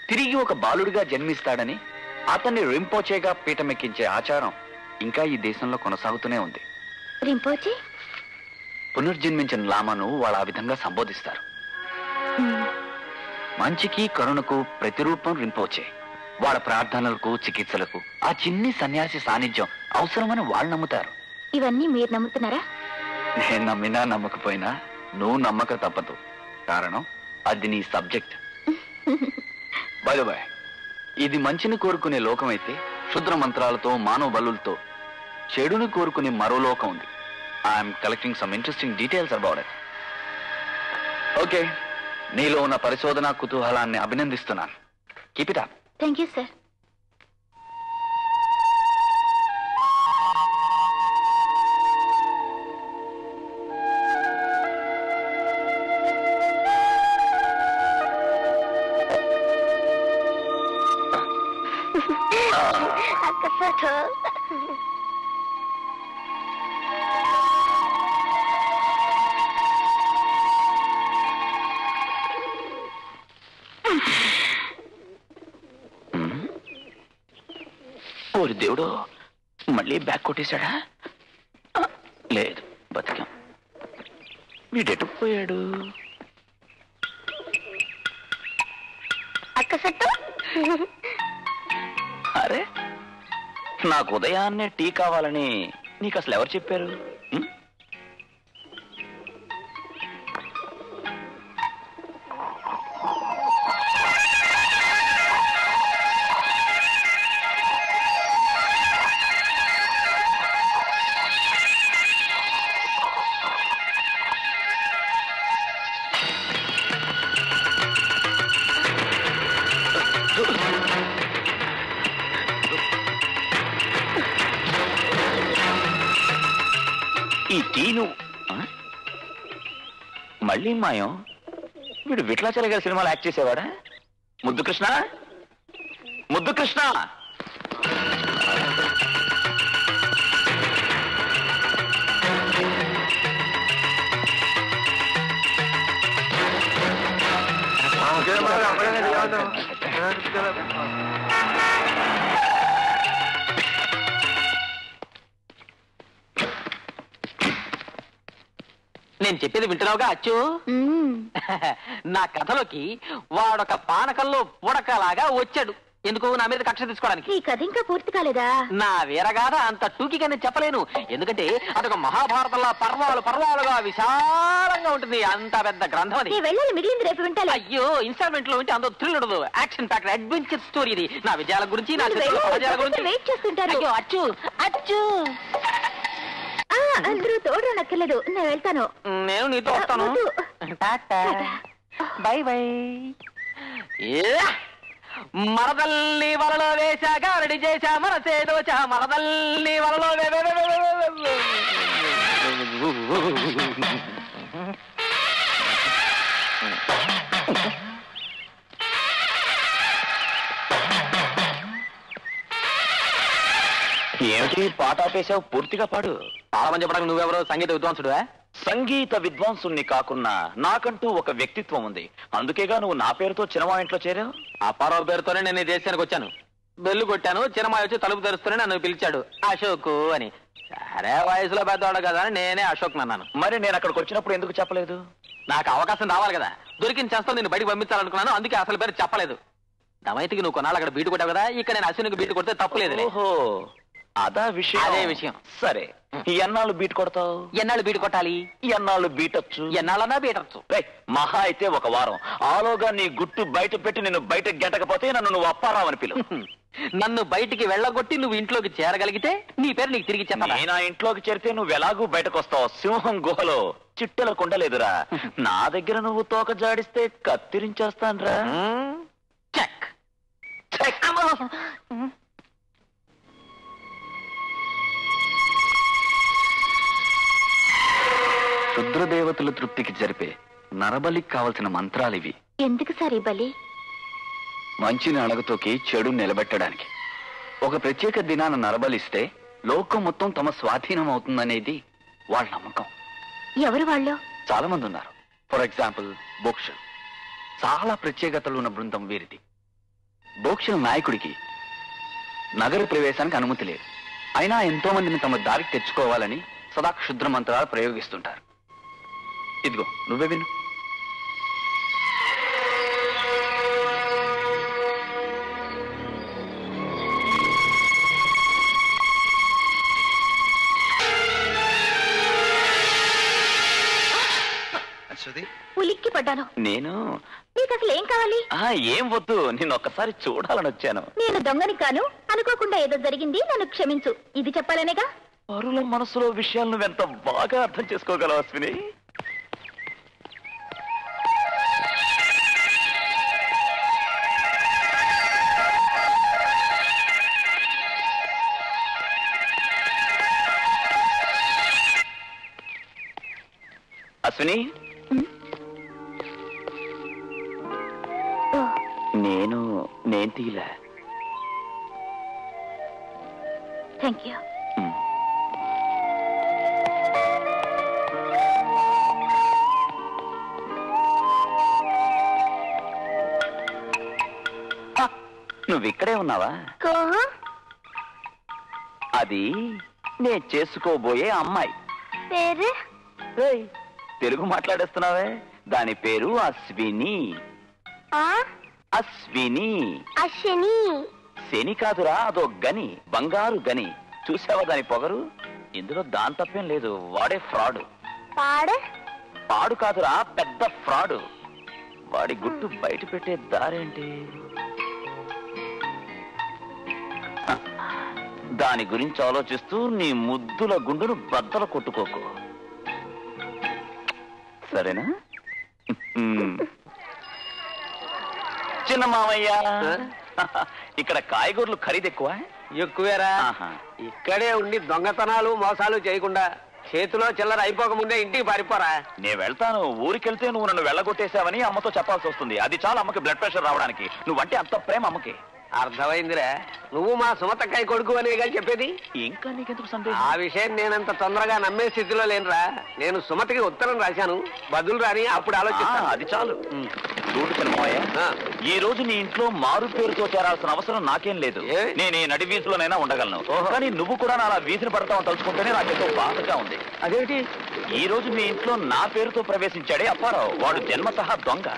తిరిగి ఒక బాలుడిగా జన్మిస్తాడని అతన్ని రింపోచేగా పీఠమెక్కించే ఆచారం ఇంకా ఈ దేశంలో కొనసాగుతూనే ఉంది. రింపోచే? పునర్జన్మించిన లామాను వాళ్ళు ఆ విధంగా సంబోధిస్తారు. మంచికి కరుణకు ప్రతిరూపం రింపోచే. వాళ్ళ ప్రార్థనలకు చికిత్సలకు ఆ చిన్ని సన్యాసి సాన్నిధ్యం అవసరమని వాళ్ళు నమ్ముతారు. ఇవన్నీ మీరు నమ్ముతున్నారా? నేను నమ్మినా నమ్మకపోయినా నువ్వు నమ్మక తప్పదు. కారణం అది నీ సబ్జెక్ట్. బై ద వే, ఇది మంచిని కోరుకునే లోకం అయితే క్షుద్ర మంత్రాలతో మానవ బలులతో చెడుని కోరుకునే మరో లోకం ఉంది. I'm collecting some interesting details about it. Okay, నీలో ఉన్న పరిశోధన కుతూహలాన్ని అభినందిస్తున్నాను. Keep it up. Thank you sir. అక్క ఫోటో. ఓరి దేవుడు, మళ్ళీ బ్యాగ్ కొట్టేశాడా? లేదు, బతికాం. వీడెటు పోయాడు? అక్క ఫోటో. అరే, నాకు ఉదయాన్నే టీ కావాలని నీకు అసలు ఎవరు చెప్పారు? ఈ టీను మళ్ళీ మాయం. వీడు విట్లాచారి గారి సినిమాలో యాక్ట్ చేసేవాడా? ముద్దు కృష్ణ, ముద్దు కృష్ణ. నేను చెప్పేది వింటున్నావుగా అచ్చు? నా కథలోకి వాడొక పానకంలో పూడకలాగా వచ్చాడు. ఎందుకు? నా మీద కక్ష తీసుకోవడానికి. ఈ కథ ఇంకా పూర్తి కాలేదా? నా వీరగాథ అంత టూకీగా నేను చెప్పలేను. ఎందుకంటే అదొక మహాభారతంలో పర్వాలుగా విశాలంగా ఉంటుంది. అంత పెద్ద గ్రంథం అది. వెళ్ళాలి, మిగిలింది రేపు వింటాలి. అయ్యో, ఇన్స్టాల్మెంట్ లో వింటే అందులో థ్రిల్ ఉండదు. యాక్షన్ ప్యాక్డ్ అడ్వెంచర్ స్టోరీ ఇది. నా విజయాల గురించి, నా విజయాల గురించి వెయిట్ చేస్తుంటారు. అయ్యో అచ్చు అచ్చు. అందరూ తోడు నక్కర్లేదు, నేను వెళ్తాను. నేను నీతో వస్తాను. By by. మరదల్ని వలలో వేశాక రెడీ చేశా మనసేదోచా. మరదల్ని వలలో ఏంటి పాట ఆపేసావు? పూర్తిగా పాడు. తాళమని చెప్పడానికి నువ్వెవరో సంగీత విద్వాంసుడువా? సంగీత విద్వాంసుణ్ణి కాకున్నా నాకంటూ ఒక వ్యక్తిత్వం ఉంది. అందుకేగా నువ్వు నా పేరుతో చిన్నమా ఇంట్లో చేరావు. అప్పారావు పేరుతోనే నేను ఈ దేశానికి వచ్చాను. బెల్లు కొట్టాను, చిన్నమాయ వచ్చి తలుపు తెరుస్తూనే నన్ను పిలిచాడు అశోక్ అని. సరే వయసులో పెద్దవాడు కదా అని నేనే అశోక్ అన్నాను. మరి నేను అక్కడికి వచ్చినప్పుడు ఎందుకు చెప్పలేదు? నాకు అవకాశం రావాలి కదా. దొరికిన చేస్తాను నేను బయటికి పంపించాలనుకున్నాను, అందుకే అసలు పేరు చెప్పలేదు. దమైతికి నువ్వు కొన్నాళ్ళు అక్కడ బీటు కొట్టావు కదా, ఇక్కడ నేను అశ్వినికి బీటు కొడితే తప్పులేదు. ఓహో అదా విషయం. అదే విషయం. సరే ఎన్నాళ్ళు బీట్ కొడతావు? ఎన్నాళ్ళు బీటు కొట్టాలి? ఎన్నాళ్ళు బీటొచ్చు? ఎన్నాళ్ళన్నా బీటచ్చు. మహా అయితే ఒక వారం. ఆలోగా నీ గుట్టు బయట పెట్టి నేను బయట గెంటకపోతే నన్ను నువ్వు అప్పారావు అని పిలు. నన్ను బయటికి వెళ్ళగొట్టి నువ్వు ఇంట్లోకి చేరగలిగితే నీ పేరు నీకు తిరిగి చెప్పాలి. నేను ఆ ఇంట్లోకి చేరితే నువ్వు ఎలాగూ బయటకు వస్తావు. సింహం గుహలో చిట్టెల కొండలేదురా. నా దగ్గర నువ్వు తోక జాడిస్తే కత్తిరించేస్తాన్రా. చెక్. రుద్రదేవతల తృప్తికి జరిపే నరబలికి కావలసిన మంత్రాలివి. ఎందుకు సార్ ఈ బలి? మంచిని అణగతోకి చెడు నిలబెట్టడానికి. ఒక ప్రత్యేక దినాన నరబలిస్తే లోకం మొత్తం తమ స్వాధీనం అవుతుందనేది వాళ్ళ నమ్మకం. ఎవరు వాళ్ళు? చాలా మంది ఉన్నారు. ఫర్ ఎగ్జాంపుల్ బోక్షల్. చాలా ప్రత్యేకతలు ఉన్న బృందం వీరిది. బోక్షల్ నాయకుడికి నగర ప్రవేశానికి అనుమతి లేదు. అయినా ఎంతో మందిని తమ దారికి తెచ్చుకోవాలని సదా క్షుద్ర మంత్రాలు ప్రయోగిస్తుంటారు. ఇదిగో నువ్వే విను. ఉలిక్కి పడ్డాను. నేను నీకు అసలు ఏం కావాలి? ఏం వద్దు, నేను ఒక్కసారి చూడాలని వచ్చాను. నేను దొంగని కాను, అనుకోకుండా ఏదో జరిగింది, నన్ను క్షమించు. ఇది చెప్పాలనేగా. పరుల మనసులో విషయాలు నువ్వెంత బాగా అర్థం చేసుకోగలవు అశ్విని. అశ్విని, నేను తీయలే. Thank you. నువ్వు ఇక్కడే ఉన్నావా? అది నేను చేసుకోబోయే అమ్మాయి. పేరు? తెలుగు మాట్లాడేస్తున్నావే. దాని పేరు అశ్విని. అశ్విని. అశ్విని. శని కాదురా, అదో గని, బంగారు గని. చూసావా దాని పొగరు? ఇందులో దాని తప్పేం లేదు. వాడే ఫ్రాడు. పాడు కాదురా, పెద్ద ఫ్రాడు. వాడి గుట్టు బయట పెట్టే దారేంటి? దాని గురించి ఆలోచిస్తూ నీ ముద్దుల గుండును బద్దలు కొట్టుకోకు, సరేనా? చిన్న మామయ్య, ఇక్కడ కాయగూరలు ఖరీదు ఎక్కువేరా. ఇక్కడే ఉండి దొంగతనాలు మోసాలు చేయకుండా చేతిలో చిల్లర అయిపోకముందే ఇంటికి పారిపోరా. నేను వెళ్తాను. ఊరికెళ్తే నువ్వు నన్ను వెళ్ళగొట్టేశావని అమ్మతో చెప్పాల్సి వస్తుంది. అది చాలా అమ్మకి బ్లడ్ ప్రెషర్ రావడానికి. నువ్వంటే అంత ప్రేమ అమ్మకి. అర్థమైందిరా. నువ్వు మా సుమతకాయ కొడుకు అనేగా చెప్పేది. ఇంకా నీకెందుకు సందేహం? ఆ విషయం నేనంత తొందరగా నమ్మే స్థితిలో లేనురా. నేను సుమతికి ఉత్తరం రాశాను, బదులు రాని అప్పుడు ఆలోచిస్తాను. అది చాలు. చూడు చిన్నమయ్య, ఈ రోజు నీ ఇంట్లో మారు పేరుతో చేరాల్సిన అవసరం నాకేం లేదు. నేను ఈ నడి వీధిలోనైనా ఉండగలను. కానీ నువ్వు కూడా నా వీధిని పడతావని తలుచుకుంటేనే నాకెంతో బాధగా ఉంది. అదేంటి? ఈ రోజు మీ ఇంట్లో నా పేరుతో ప్రవేశించాడే అప్పారావు. వాడు జన్మతః దొంగ.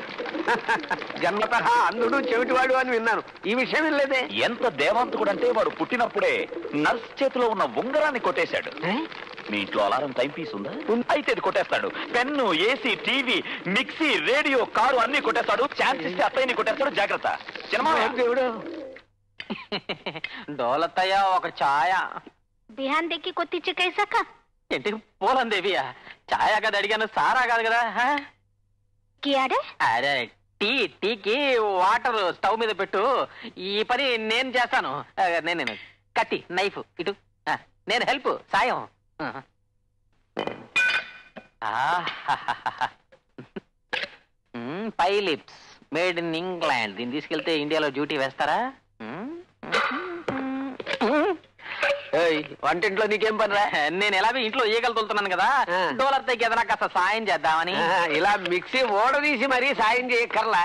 జన్మతః అంధుడు చెవిటివాడు అని విన్నాను. ఈ విషయం లేదే. ఎంత దేవాంతకుడంటే వాడు పుట్టినప్పుడే నర్స్ చేతిలో ఉన్న ఉంగరాన్ని కొట్టేశాడు. మీ ఇంట్లో అలారం టైం పీస్ ఉందా? అయితే అది కొట్టేస్తాడు. Pen, AC, TV, mixie, radio, car అన్ని కొట్టేస్తాడు. ఛాన్స్ ఇస్తే అత్తయ్యని కొట్టేస్తాడు. జాగ్రత్త. దేవుడు. డోలత్తయ్య ఒక ఛాయ. బిహాన్ దెక్కి కొత్తి చిక్కైసాక ఇంటికి పోలందేవియా. ఛాయ కదా అడిగాను, సారా కాదు కదా. అరే టీకి వాటర్ స్టవ్ మీద పెట్టు. ఈ పని నేను చేస్తాను. నేను కత్తి, నైఫ్ ఇటు. నేను హెల్ప్, సాయం. పై లిప్స్ మేడ్ ఇన్ ఇంగ్లాండ్. దీన్ని తీసుకెళ్తే ఇండియాలో డ్యూటీ వేస్తారా? వంటింట్లో నీకేం పనిరా? నేను ఎలాగో ఇంట్లో ఈగలు తోలుతున్నాను కదా, డోలర్తకి ఏదైనా కాస్త సాయం చేద్దామని. ఇలా మిక్సీ ఓడదీసి మరీ సాయం చేయక్కర్లా.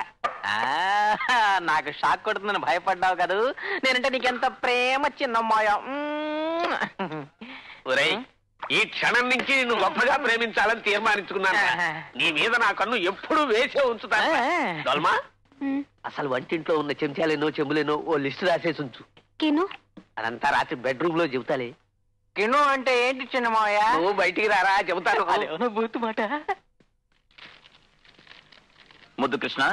నాకు షాక్ కొడుతుందని భయపడ్డావు కదా, నేనంటే నీకెంత ప్రేమ చిన్నమ్మాయ. ఒరేయ్, ఈ క్షణం నుంచి నిన్ను గొప్పగా ప్రేమించాలని తీర్మానించుకున్నాను. నీ మీద నా కన్ను ఎప్పుడు వేసే ఉంచుతాను. దొల్మా, అసలు వంటింట్లో ఉన్న చెంచాలేనో చెంబులేనో ఓ లిస్టు రాసేసి ఉంచు. అదంతా రాత్రి బెడ్రూమ్ లో చెబుతాలే. కిను అంటే ఏంటి చిన్నమాయ? నువ్వు బయటికి రారా, చెబుతాను. బూతు మాట. ముద్దు కృష్ణ,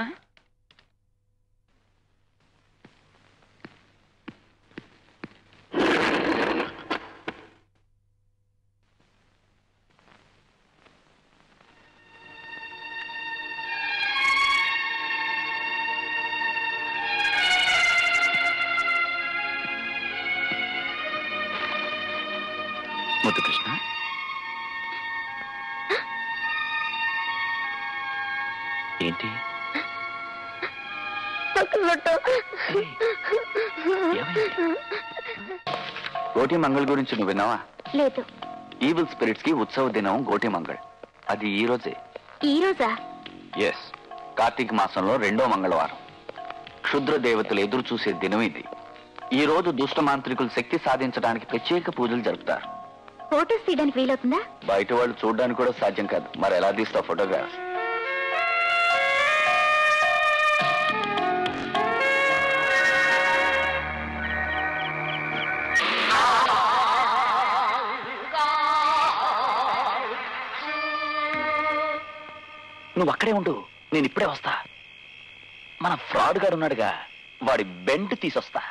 ముద్దు కృష్ణ, ఏంటి గోటి మంగళ్ గురించి నువ్వు విన్నావా? లేదు. ఈవిల్ స్పిరిట్స్ కి ఉత్సవ దినం గోటి మంగళ్. అది ఈ రోజే. ఈ రోజా? ఎస్, కార్తీక మాసంలో 2వ మంగళవారం. క్షుద్ర దేవతలు ఎదురు చూసే దినం ఇది. ఈ రోజు దుష్ట మాంత్రికులు శక్తి సాధించడానికి ప్రత్యేక పూజలు జరుపుతారు. ఫోటోస్ తీయడానికి వీలవుతుందా? బయట వాళ్ళు చూడడానికి కూడా సాధ్యం కాదు. మరి ఎలా తీస్తావు ఫోటోగ్రాఫ్స్? నువ్వు అక్కడే ఉండు, నేను ఇప్పుడే వస్తా. మన ఫ్రాడ్ గాడు ఉన్నాడుగా, వాడి బెండ్ తీసొస్తా.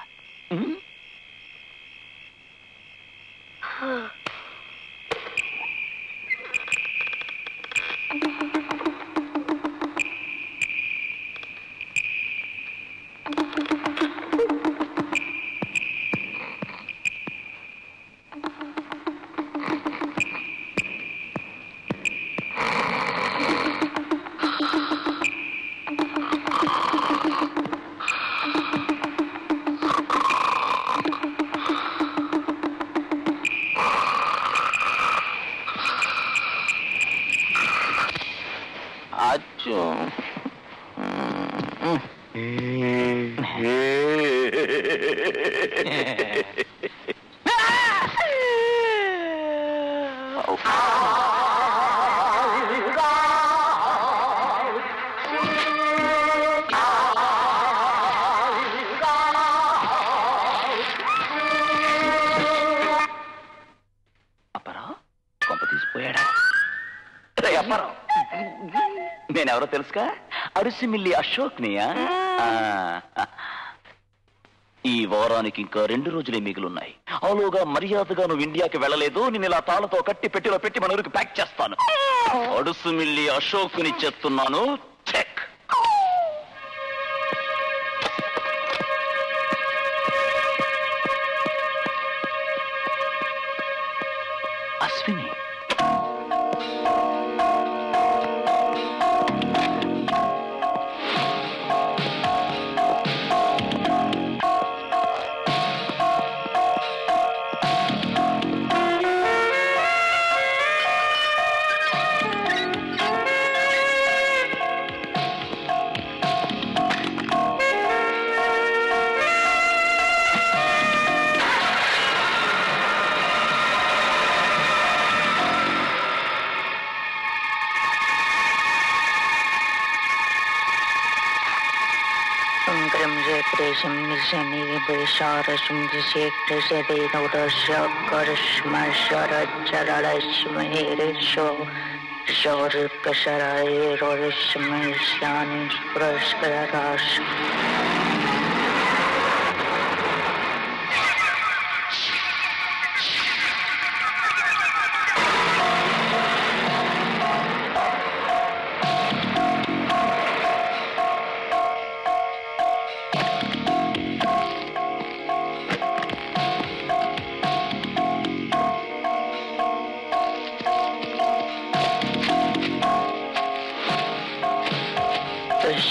నేనెవరో తెలుసుగా, అరిసిమిల్లి అశోక్నియా. ఈ వారానికి ఇంకా 2 రోజులే మిగులున్నాయి. ఆలోగా మర్యాదగా నువ్వు ఇండియాకి వెళ్ళలేదు, నేను ఇలా తాళతో కట్టి పెట్టిలో పెట్టి మన ఊరికి ప్యాక్ చేస్తాను. అడుసుమిల్లి అశోక్ని చేస్తున్నాను. Check. Ashwini,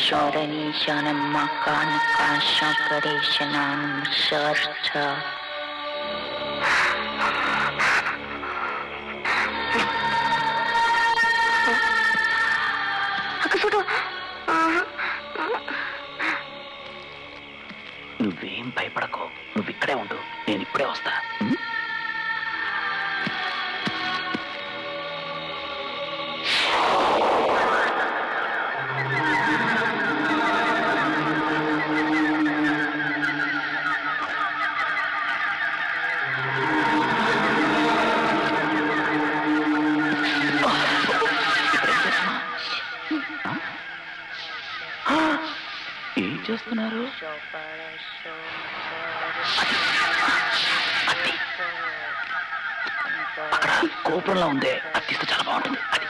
Shodanishanam makan kasha kareshanam sharcha నువ్వేం భయపడకో, నువ్వు ఇక్కడే ఉండు, నేను ఇప్పుడే వస్తా. ఏం చేస్తున్నారు? అక్కడ గోపురంలో ఉందే, అది తీస్తే చాలా బాగుంటుంది. అది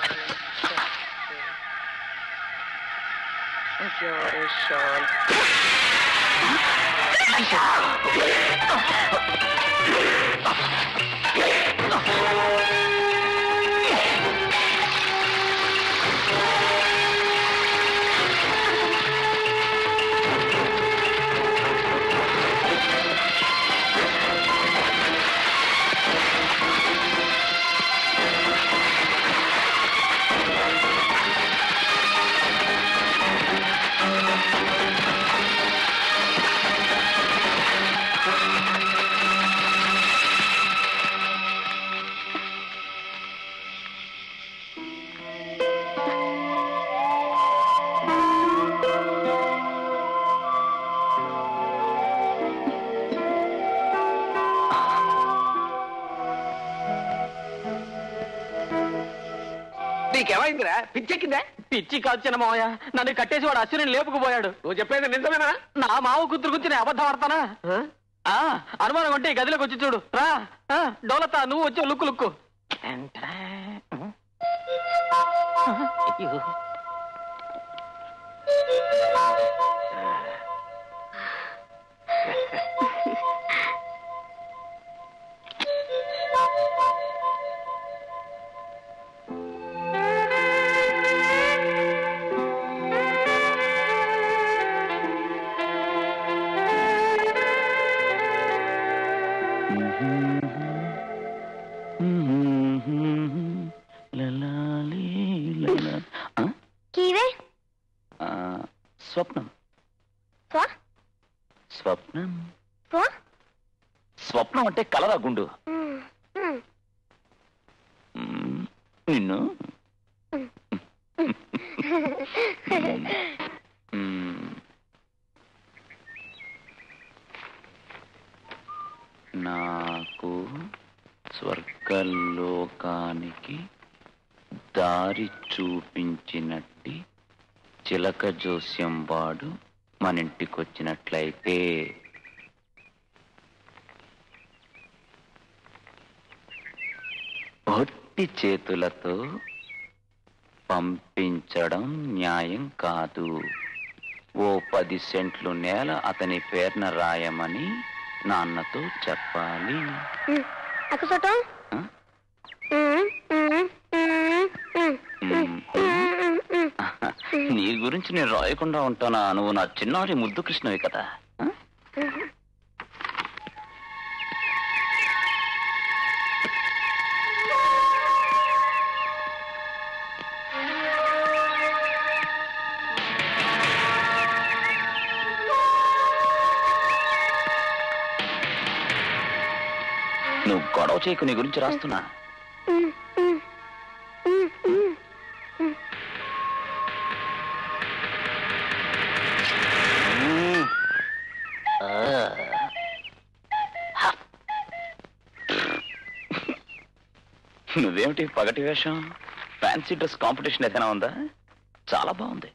నీకేమైందిరా? పిచ్చెక్కిందా? పిచ్చి కాల్చిన మావయ్య, నన్ను కట్టేసి వాడు అశ్విని లేపుకుపోయాడు. నువ్వు చెప్పేది నిజమేనా? నా మావ కూతురు గురించి నేను అబద్ధం ఆడతానా? అనుమానం ఉంటే ఈ గదిలోకి వచ్చి చూడు. రా డోలతా, నువ్వు వచ్చావు. Look look. స్వప్నం. స్వప్నం స్వప్నం అంటే కలరా గుండు? నిన్ను నాకు స్వర్గలోకానికి దారి చూపించినట్టి చిలక జోస్యం వాడు మన ఇంటికి వచ్చినట్లయితే ఒట్టి చేతులతో పంపించడం న్యాయం కాదు. ఓ 10 సెంట్లు నేల అతని పేరున రాయమని నాన్నతో చెప్పాలి. నీ గురించి నేను రాయకుండా ఉంటానా? నువ్వు నా చిన్నారి ముద్దు కృష్ణవి కదా. నువ్వు గొడవ చేయకు, నీ గురించి రాస్తున్నా. నువ్వేమిటి పగటి వేషం? ఫ్యాన్సీ డ్రెస్ కాంపిటీషన్ ఏదైనా ఉందా? చాలా బాగుంది.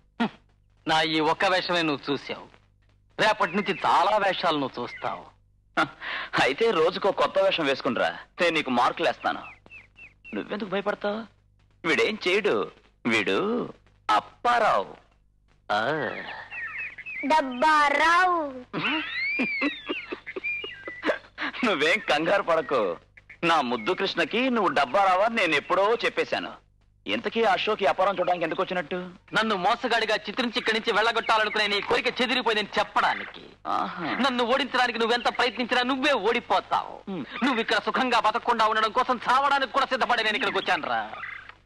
నా ఈ ఒక్క వేషమే నువ్వు చూసావు, రేపటి నుంచి చాలా వేషాలు నువ్వు చూస్తావు. అయితే రోజుకో కొత్త వేషం వేసుకుంటరా, నేను నీకు మార్కులు వేస్తాను. నువ్వెందుకు భయపడతావు? వీడేం చేయడు, వీడు అప్పారావు. డబ్బారావు. నువ్వేం కంగారు పడకు. నా ముద్దు కృష్ణకి నువ్వు డబ్బారావా నేను ఎప్పుడో చెప్పేశాను. ఇంతకీ అశోక్ అపారం చూడడానికి ఎందుకు వచ్చినట్టు? నన్ను మోసగాడిగా చిత్రించి ఇక్కడి నుంచి వెళ్ళగొట్టాలనుకునే నీ కోరిక చెదిరిపోయిందని చెప్పడానికి. నన్ను ఓడించడానికి నువ్వెంత ప్రయత్నించినా నువ్వే ఓడిపోతావు. నువ్వు ఇక్కడ సుఖంగా బతకకుండా ఉండడం కోసం చావడానికి కూడా సిద్ధపడి నేను ఇక్కడికి వచ్చాను రా.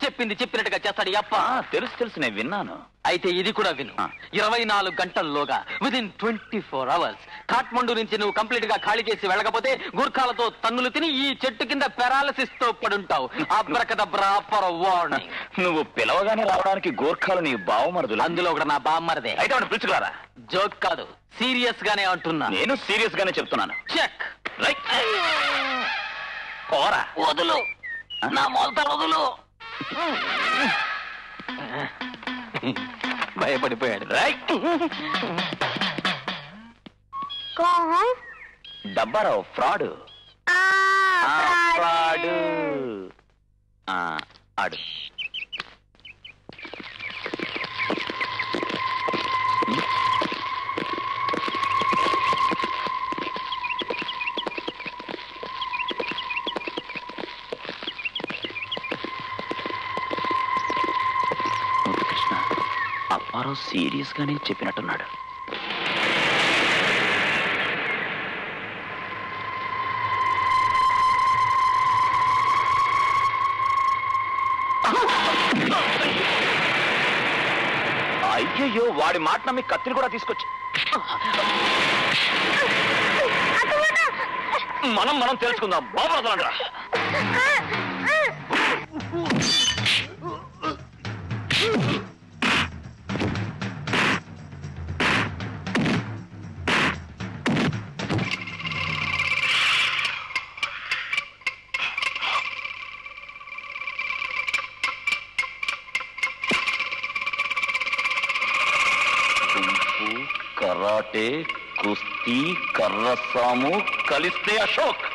చెప్పింది చెప్పినట్టుగా చేస్తాడు అప్ప. తెలుసు నేను విన్నాను. అయితే ఇది కూడా విను. 24 గంటల్లోగా విదిన్ 24 hours కాఠ్మండు నుంచి నువ్వు కంప్లీట్ గా ఖాళీ చేసి వెళ్ళకపోతే గూర్ఖాలతో తన్నులు తిని ఈ చెట్టు కింద పెరాలసిస్ తో పడుంటావు. Abracadabra for warning. నువ్వు పిలవగానే రావడానికి గూర్ఖాలు నీ బావమరుదులు. అందులో ఒకటి నా బామ్మరదే. అయితే వాడు పిలుచుకురారా. జోక్ కాదు, సీరియస్ గానే అంటున్నా. నేను సీరియస్ గానే చెప్తున్నాను. చెక్. రైట్. పోరా. వదులు నా మొలత వదులు. భయపడిపోయాడు. రైట్. డబ్బారావు ఫ్రాడ్. ఫ్రాడ్ ఆడు. కృష్ణ అప్పారావు సీరియస్ గానే చెప్పినట్టున్నాడు. అయ్యయ్యో, వాడి మాట నమ్మి కత్తిని కూడా తీసుకొచ్చి మనం తెలుసుకుందాం. బాబు వదలండి రా. కరాటే, కుస్తీ, కర్రసాము కలిస్తే అశోక్.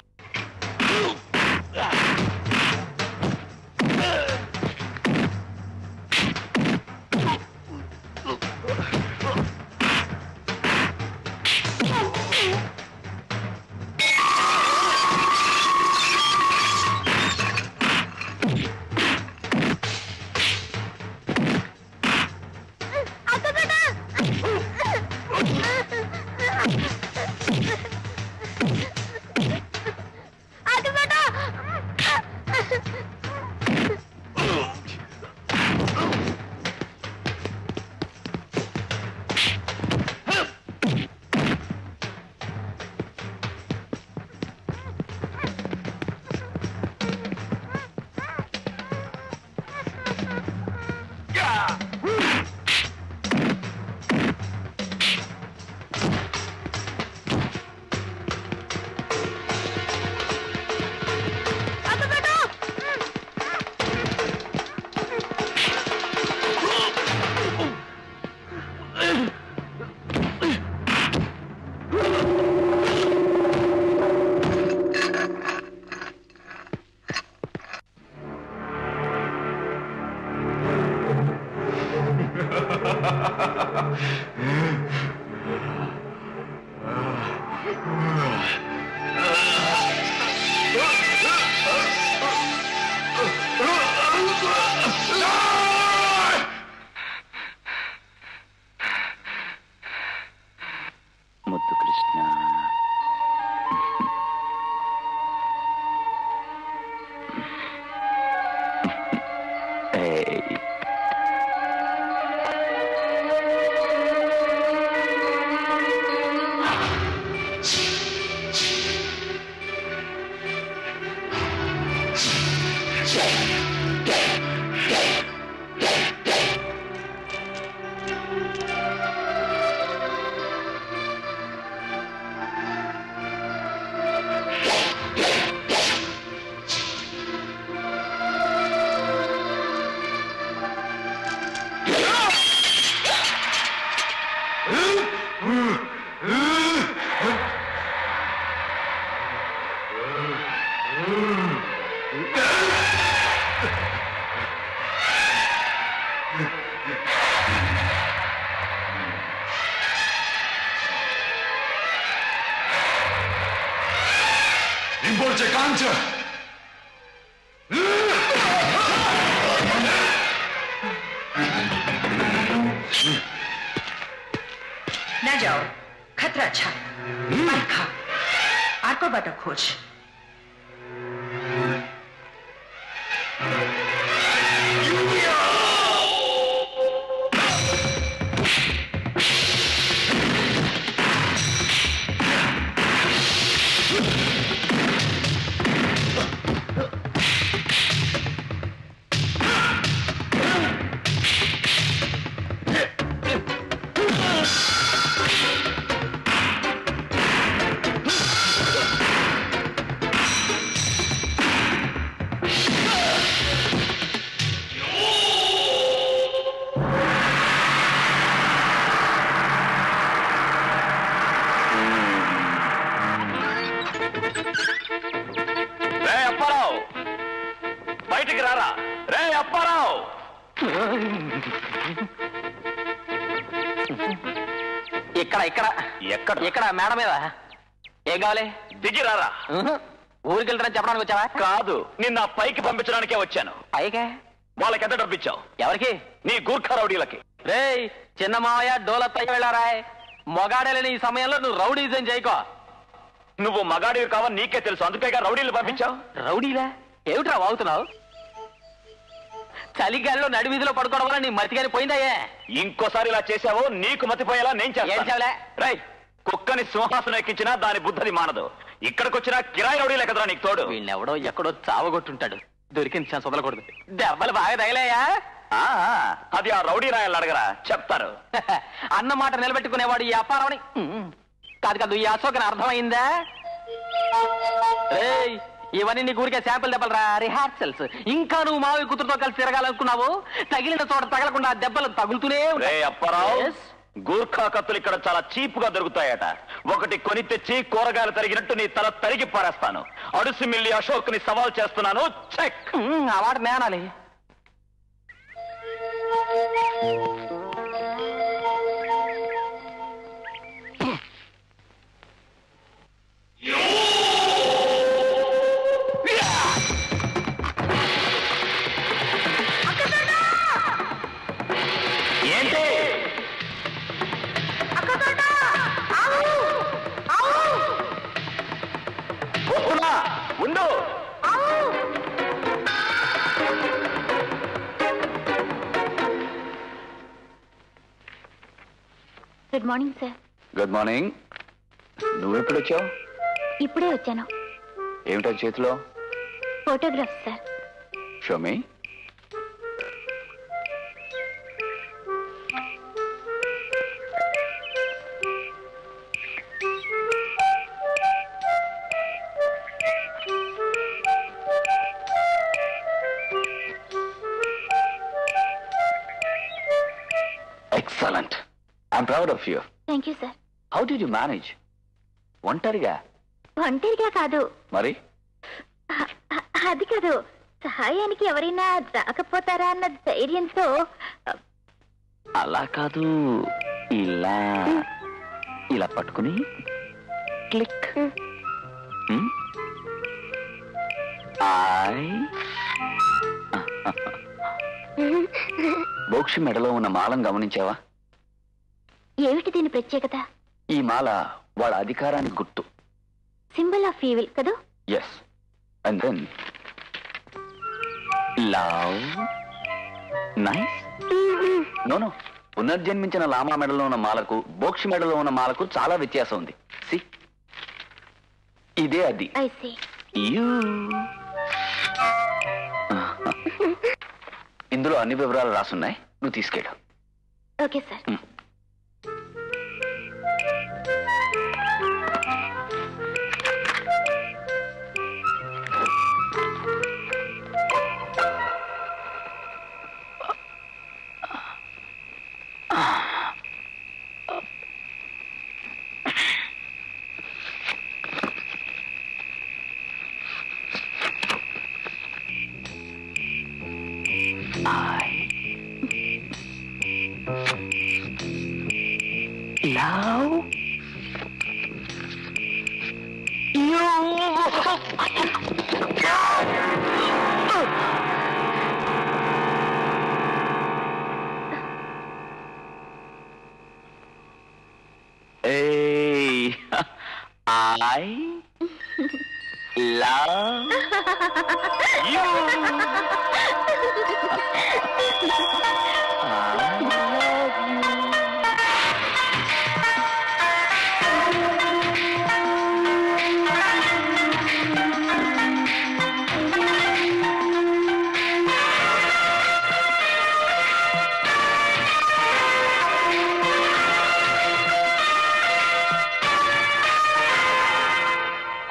ముద్దు కృష్ణ, Rimborce cancer! ना जाओ, खतरा अच्छा। मार खा, आको बाटो खोज। ఇక్కడ ఇక్కడ ఎక్కడ ఇక్కడ మేడ మీద. ఏం కావాలి? దిగిరారా. ఊరికి వెళ్తారని చెప్పడానికి వచ్చావా? కాదు, నిన్న పైకి పంపించడానికే వచ్చాను. పైకే? వాళ్ళకి ఎంత డబ్బిచ్చావు? ఎవరికి? నీ గూర్ఖా రౌడీలకి. రేయ్ చిన్న మావయ్య డోలత్తయ్య వెళ్ళారాయ్. మొగాడేలని ఈ సమయంలో నువ్వు రౌడీజం చేయకో. నువ్వు మగాడివి కావని నీకే తెలుసు, అందుకేగా రౌడీలు పంపించావు. రౌడీలా? ఏమిట్రా వాగుతున్నావు? చలిగాలిలో నడివీధిలో పడుకోవడం వల్ల నీ మతిగాని పోయిందయ్యే. ఇంకోసారి ఇలా చేసావో నీకు మతిపోయేలా నేను చేస్తాను. రై, కుక్కని సింహాసనం ఎక్కించినా దాని బుద్ధది మానదు. ఇక్కడికొచ్చినా కిరాయి రౌడీలే కదరా నీకు తోడు. వీళ్ళెవడో ఎక్కడో చావగొట్టుంటాడు. దొరికిన ఛాన్స్ వదలకూడదు. దెబ్బలు బాగా తగిలాయా? అది ఆ రౌడీ రాయలు అడగరా, చెప్తారు. అన్న మాట నిలబెట్టుకునేవాడు ఈ అపారమని. కాదు కాదు, ఈ అశోకని అర్థమైందా? ఇవన్నీ నీ ఊరికే శాంపుల్ దెబ్బలరా, రిహార్సల్స్. ఇంకా నువ్వు మావి కూతురుతో కలిసి తిరగాలనుకున్నావు. తగిలిన చోట తగలకుండా దెబ్బలు తగులుతూనే ఉంటాయి. అప్పారావు, గూర్ఖా కత్తులు ఇక్కడ చాలా చీప్ గా దొరుకుతాయట. ఒకటి కొని తెచ్చి కూరగాయలు తరిగినట్టు నీ తల తరిగి పారేస్తాను. అడుసు మిల్లి అశోక్ ని సవాల్ చేస్తున్నాను. చెక్. ఆ మాట నేనాలి. ఏంటి? ఉండు. Good morning sir. Good morning. నువ్వెప్పుడు వచ్చావు? ఇప్పుడే వచ్చాను. ఏమిటో చేతిలో? Photograph sir. Show me. Excellent. I'm proud of you. Thank you sir. How did you manage? ఒంటరిగా? ఒంటరిగా కాదు. మరి? అది కాదు, సహాయానికి ఎవరైనా రాకపోతారా అన్న ధైర్యంతో. అలా కాదు, ఇలా ఇలా పట్టుకుని క్లిక్. బోక్షి మెడలో ఉన్న మాలను గమనించావా? ఏమిటి దీని ప్రత్యేకత? ఈ మాల వాళ్ళ అధికారానికి గుర్తు. సింబల్ ఆఫ్ ఈవిల్ కదా? Yes. And then love. Nice. No పునర్జన్మించిన లామా మెడలో ఉన్న మాలకు బోక్షి మెడలో ఉన్న మాలకు చాలా వ్యత్యాసం ఉంది. సి, ఇదే అది. I see. ఇందులో అన్ని వివరాలు రాసున్నాయి, నువ్వు తీసుకెళ్ళు. Okay sir. Love you. Hey, I love you.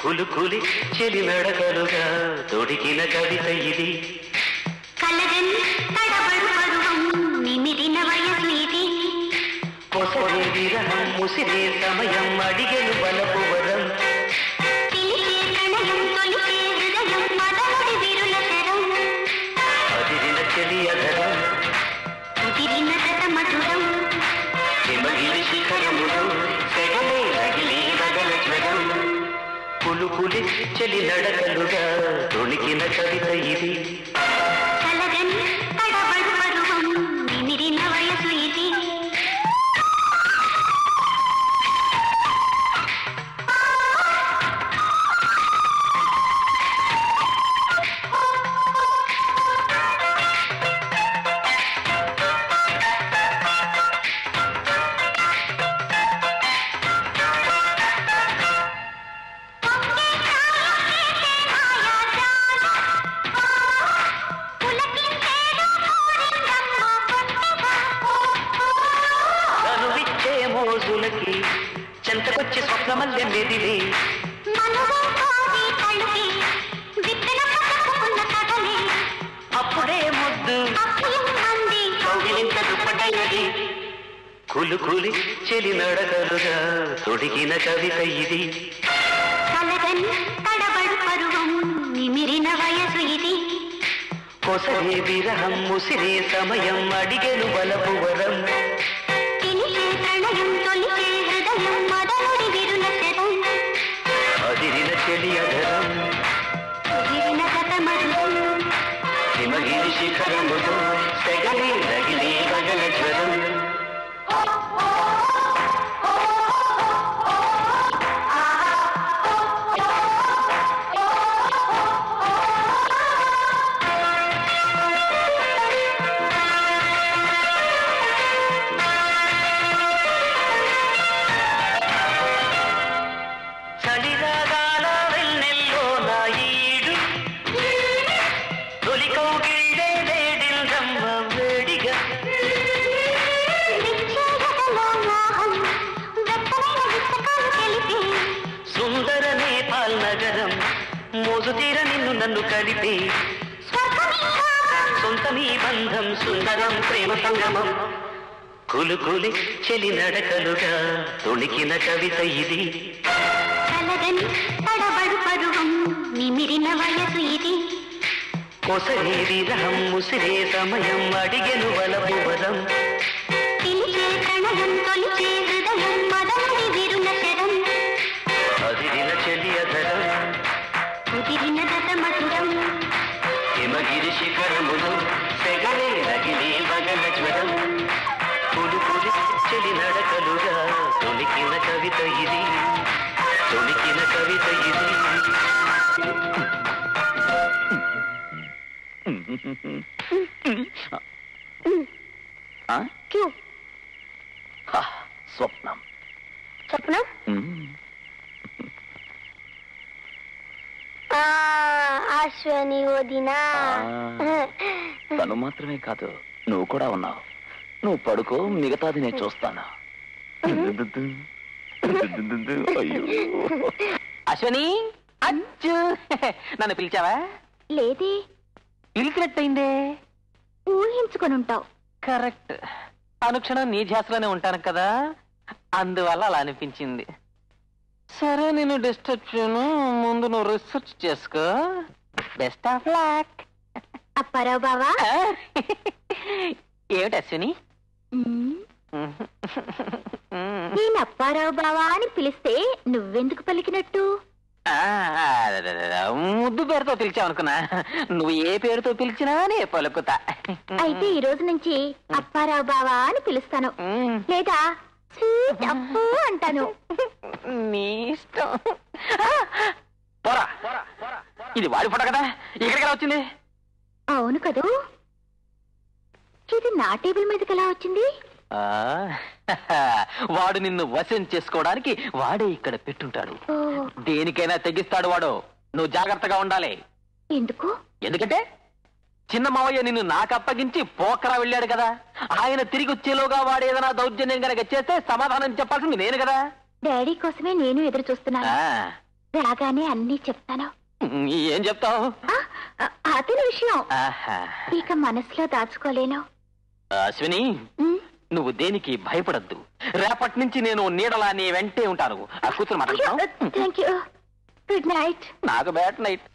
కులుకులి చెలి మెడకలుగా తొడిగిన కవిత ఇది. కలగని తడబడు పరువం నిమిరిన వయసు ఇది. పొసరి విరహం ముసిరే సమయం అడిగెను బలపు వరం. పిలిచే ప్రణయం తొలిచే హృదయం మదనుడి విరుల శరం. అదిరిన చెలి అధరం కుదిరిన గత మధురం హిమగిరి శిఖరములు సెగలే రగిలి రగల జ్వరం పులుపులి చెలి నడకలుగా తొణికిన కవిత ఇది కలగని తడబడు పరువం నిమిరిన వయసు ఇది కనువిచ్చే మోజులకి చెంతకొచ్చి స్వప్నమల్లె మెదిలి అప్పుడే ముద్దు కౌగిలింత దుప్పటయ్యది కులుకులి చెలి నడకలుగా తొడిగిన కవిత ఇది కలగని తడబడు పరువం నిమిరిన వయసు ఇది కొసరే విరహం ముసిరే సమయం అడిగెను బలపు వరం తెలిసే ప్రణయం తొలిచే హృదయం మదనుడి విరుల శరం అదిరిన చెలి అధరం కుదిరిన గత మధురం హిమగిరి శిఖరములు సెగలి రగిలి రగల జ్వరం చలిరాగాల వెన్నెల్లో నా ఈడు తొలి కౌగిళ్ళే వేడిల్దమ్మ వేడిగా సుందర నేపాల్ నగరం మోజు తీర నిన్ను నన్ను కలిపి సొంతమీ బంధం సుందరం ప్రేమ సంగమం కులుకులి చెలి నడకలుగా తొణికిన కవిత ఇది కలగని తడబడు పరువం నిమిరిన వయసు ఇది కొసరే విరహం ముసిరే సమయం అడిగెను వలపు వరం తెలిసే ప్రణయం తొలిచే హృదయం మదనుడి విరుల శరం అదిరిన చెలి అధరం కుదిరిన గత మధురం హిమగిరి శిఖరములు సెగలే రగిలి వగల జ్వరం పులుపులి చెలి నడకలుగా తొణికిన కవిత ఇది తొణికిన కవిత ఇది క్యూ స్వప్నం స్వప్నం అశ్వని వదినా తను మాత్రమే కాదు నువ్వు కూడా ఉన్నావు నువ్వు పడుకో మిగతాది నేను చూస్తాను అయ్యో అశ్వని అచ్చు నన్ను పిలిచావా? లేదే, పిలిచినట్టయిందే. ఊహించుకొని ఉంటావు. కరెక్ట్. అనుక్షణం నీ ధ్యాసలోనే ఉంటాను కదా, అందువల్ల అలా అనిపించింది. సరే, నేను డిస్టర్బ్ చేయను, ముందు నువ్వు రీసెర్చ్ చేసుకో. Best of luck. అప్పారావు బావా. ఏమిటి అశ్విని? నేను అప్పారావు బావా అని పిలిస్తే నువ్వెందుకు పలికినట్టు? ముద్దు పేరుతో పిలిచావు అనుకున్నా. నువ్వు ఏ పేరుతో పిలిచినా నే పలుకుతా. అయితే ఈ రోజు నుంచి అప్పారావు బావా అని పిలుస్తాను, లేదా స్వీట్ అప్పు అంటాను. నీ ఇష్టం. పోరా, ఇది వాడి ఫోటో కదా, ఇక్కడికి వచ్చింది. అవును కదూ, ఇది నా టేబుల్ మీదకి ఎలా వచ్చింది? వాడు నిన్ను వశం చేసుకోవడానికి వాడే ఇక్కడ పెట్టుంటాడు. దేనికైనా తెగిస్తాడు వాడు, నువ్వు జాగ్రత్తగా ఉండాలి. ఎందుకు? ఎందుకంటే చిన్న మావయ్య నిన్ను నాకు అప్పగించి పోకరా వెళ్ళాడు కదా, ఆయన తిరిగి వచ్చేలోగా వాడు ఏదైనా దౌర్జన్యం కనుక చేస్తే సమాధానం చెప్పాల్సింది నేను కదా. డాడీ కోసమే నేను ఎదురు చూస్తున్నాను. రాగానే అన్నీ చెప్తాను. ఏం చెప్తావు? అతని విషయం ఇక మనసులో దాచుకోలేను. అశ్విని, నువ్వు దేనికి భయపడద్దు. రేపటి నుంచి నేను నీడలా నీ వెంటే ఉంటాను. ఆ కూతురు మాట్లాడుతున్నావు. Thank you. Good night. నాకు బ్యాడ్ నైట్.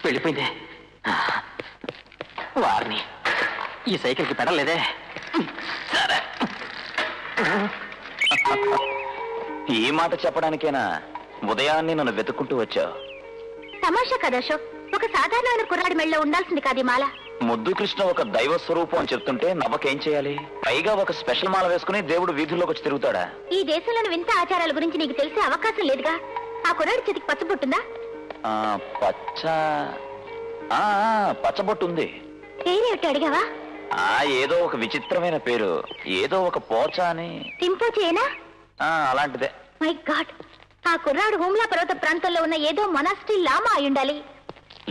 వెళ్ళిపోయింది. వారిని ఈ సైకిల్కి పెడలేదే. సరే, ఈ మాట చెప్పడానికేనా ఉదయాన్నే నన్ను వెతుక్కుంటూ వచ్చావు? తమాషా కదా అశోక్, ఒక సాధారణమైన కుర్రాడి మెళ్ళలో ఉండాల్సింది కాదు మాల. ముద్దు కృష్ణ ఒక దైవ స్వరూపం అని చెప్తుంటే నవ్వకేం చేయాలి? పైగా ఒక స్పెషల్ మాల వేసుకుని దేవుడు వీధుల్లోకి వచ్చి తిరుగుతాడా? ఈ దేశంలోని వింత ఆచారాల గురించి నీకు తెలిసే అవకాశం లేదుగా. ఆ కుర్రాడి చేతికి పచ్చబొట్టుందా? పచ్చబొట్టు ఉంది. పేరేమిటి అడిగావా? ఏదో ఒక విచిత్రమైన పేరు, ఏదో ఒక పోచ అని. టింపోచేనా? అలాంటిదే. మై గాడ్, ఆ కుర్రాడు హుమ్లా పర్వత ప్రాంతంలో ఉన్న ఏదో మొనాస్ట్రీ లామా అయి ఉండాలి.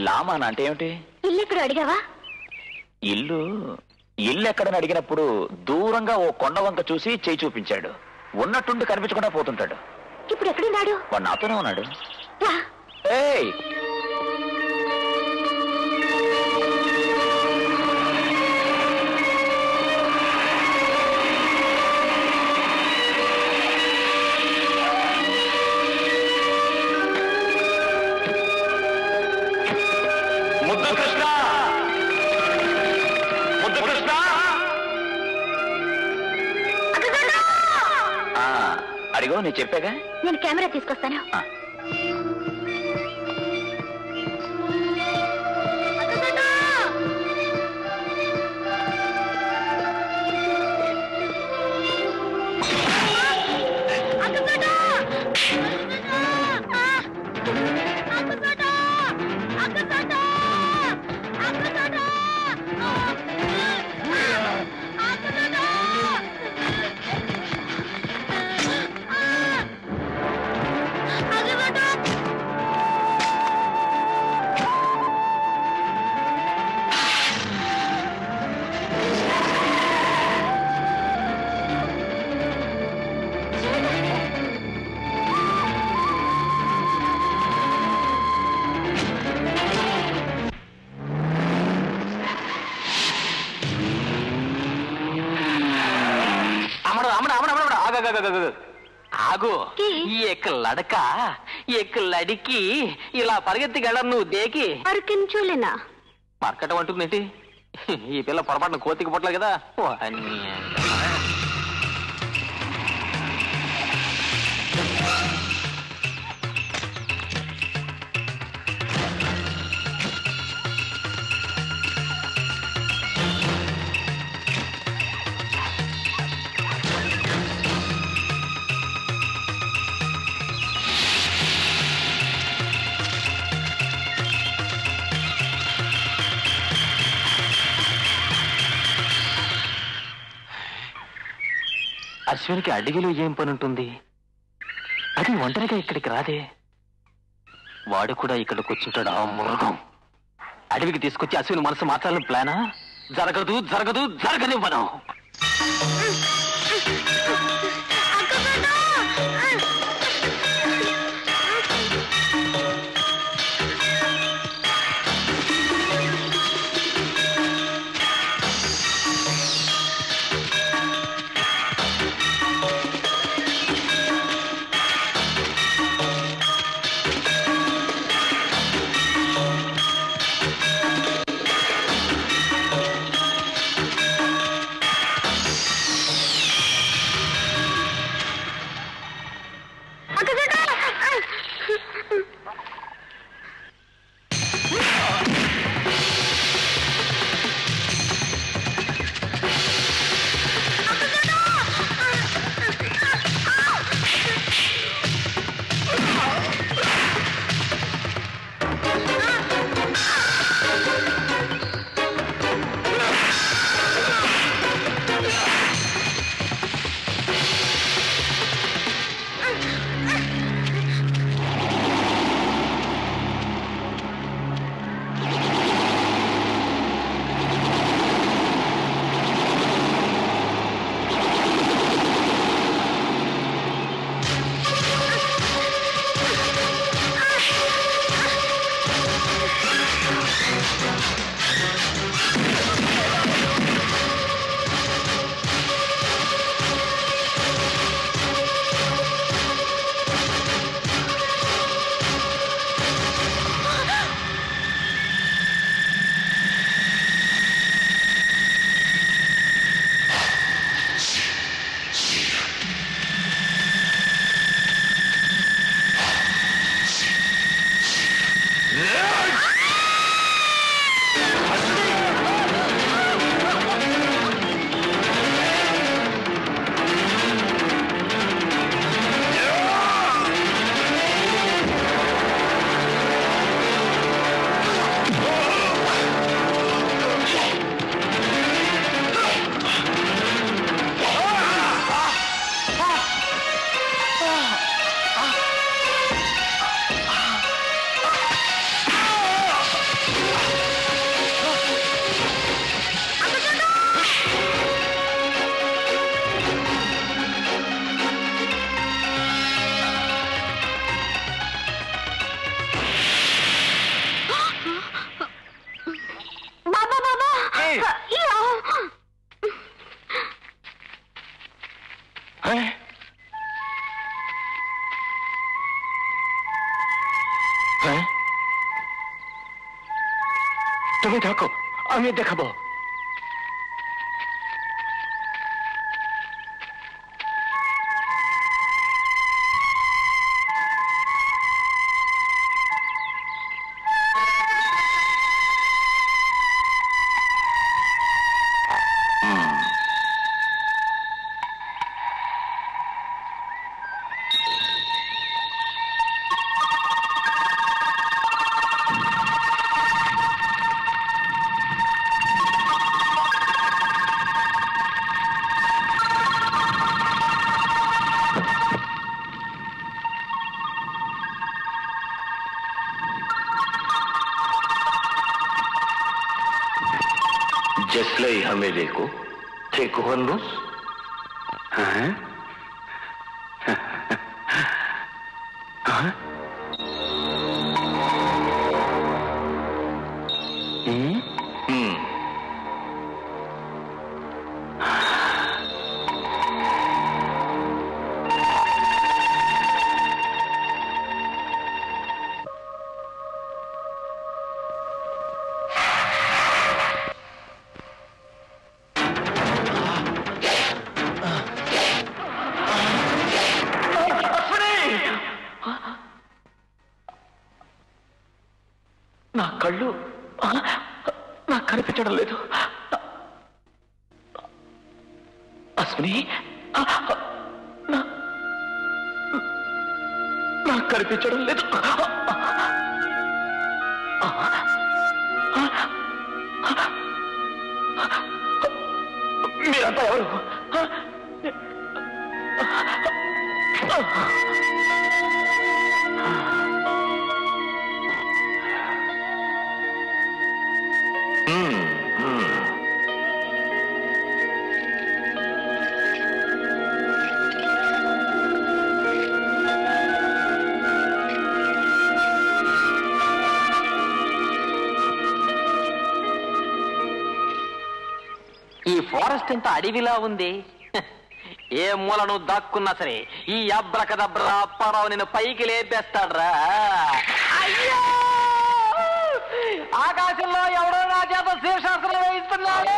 లామానా అంటే ఏమిటి? ఇల్లెప్పుడు అడిగావా? ఇల్లు ఎక్కడని అడిగినప్పుడు దూరంగా ఓ కొండ వంక చూసి చేయి చూపించాడు. ఉన్నట్టుండి కనిపించకుండా పోతుంటాడు. ఇప్పుడు ఎక్కడున్నాడు? వాడు నాతోనే ఉన్నాడు. ఏయ్, అడిగో, నేను చెప్పాగా. నేను కెమెరా తీసుకొస్తాను. ఆగు. ఎక్క లడక ఎక్క లడికి ఇలా పరిగెత్తికెళ్ళను నువ్వు దేకి చూలేనా మార్కెట్ అంటుందేంటి? ఈ పిల్ల పొరపాటున కోతికి పొట్ల కదా. అశ్వినికి అడవిలో ఏం పని ఉంటుంది? అది ఒంటరిగా ఇక్కడికి రాదే. వాడు కూడా ఇక్కడికి వచ్చుంటాడు. ఆ మృగం అడవికి తీసుకొచ్చి అశ్విని మనసు మార్చాలని ప్లానా? జరగదు జరగదు జరగనివ్వను. তুমি থাকো, আমি দেখাবো। जसलाई हमेलेको ठेक भन्नुहोस्। నా కళ్ళు నాకు కనిపించడం లేదు. అశ్విని, నాకు కనిపించడం లేదు. మీరంతా ఎవరు? ఈ ఫారెస్ట్ ఎంత అడవిలా ఉంది. ఏ మూలను దాక్కున్నా సరే ఈ అబ్రకదబ్రా అప్పారావు నిన్ను పైకి లేపేస్తాడ్రా. అయ్యో, ఆకాశంలో ఎవడో నా చేత శీర్షాసనం వేయిస్తున్నాడు.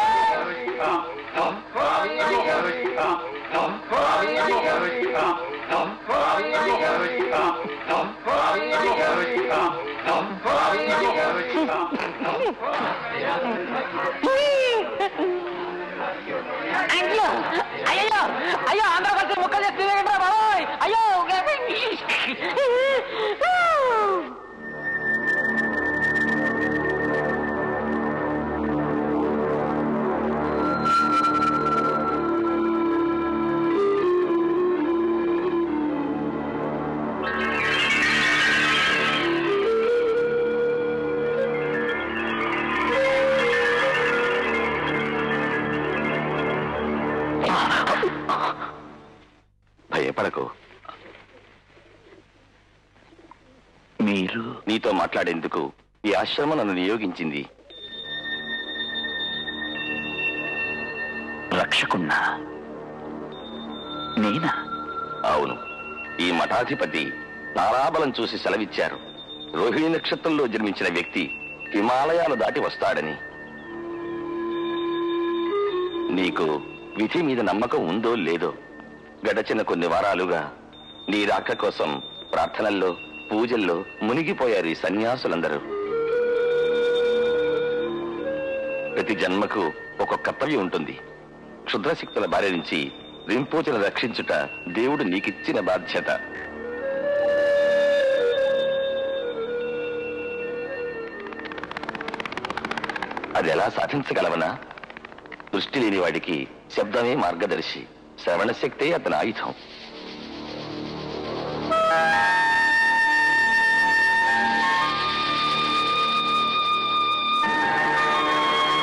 అయ్యో అయ్యో అయ్యో, అందరూ కలిసి ముక్కలు చేసి బాబోయ్. అయ్యో, భయపడకు. నీతో మాట్లాడేందుకు ఈ ఆశ్రమం నన్ను నియోగించింది. రక్షకున్నా నేనా? అవును, ఈ మఠాధిపతి తారాబలం చూసి సెలవిచ్చారు. రోహిణి నక్షత్రంలో జన్మించిన వ్యక్తి హిమాలయాలు దాటి వస్తాడని. నీకు విధి మీద నమ్మకం ఉందో లేదో, గడచిన కొన్ని వారాలుగా నీ రాక కోసం ప్రార్థనల్లో పూజల్లో మునిగిపోయారు ఈ సన్యాసులందరూ. ప్రతి జన్మకు ఒక కర్తవ్యం ఉంటుంది. క్షుద్రశక్తుల బారి నుంచి రింపోచెను రక్షించుట దేవుడు నీకిచ్చిన బాధ్యత. అది ఎలా సాధించగలవనా? దృష్టి లేని వాడికి శబ్దమే మార్గదర్శి, శ్రవణశక్తే అతని ఆయుధం.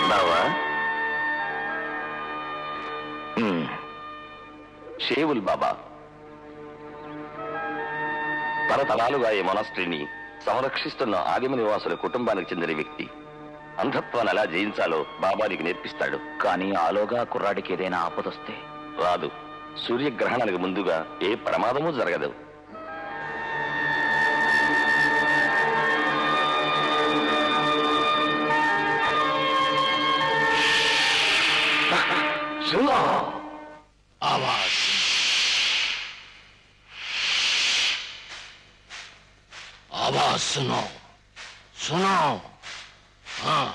బావా, షేవుల్ బాబా తరతరాలుగా ఈ మొనాస్ట్రీని సంరక్షిస్తున్న ఆదిమ నివాసుల కుటుంబానికి చెందిన వ్యక్తి. అంధత్వాన్ని ఎలా జయించాలో బాబానికి నేర్పిస్తాడు. కానీ ఆలోగా కుర్రాడికి ఏదైనా ఆపదొస్తే రాదు. సూర్యగ్రహణానికి ముందుగా ఏ ప్రమాదమూ జరగదు. सुनो आवाज आवाज सुनो सुनो हाँ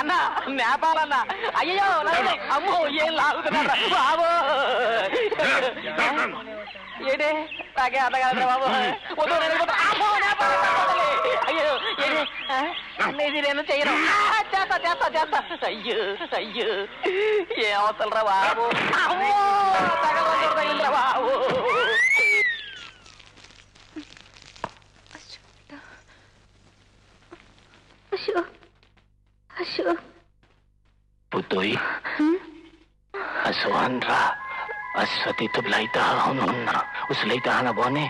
అన్న నేపాలన్న అయ్యో అమ్మో ఏం లాగుతున్నా బాబు ఏడే నాకే అర్థం కాదు బాబు అయ్యో ఇది నేను చెయ్యను చేస్తా చేస్తా చేస్తా అయ్యో అయ్యో ఏ అవతలరా బాబు అమ్మో తగలరా బాబు Putoy, aswanra, aswati tublaita hunna, uslaita hana bone,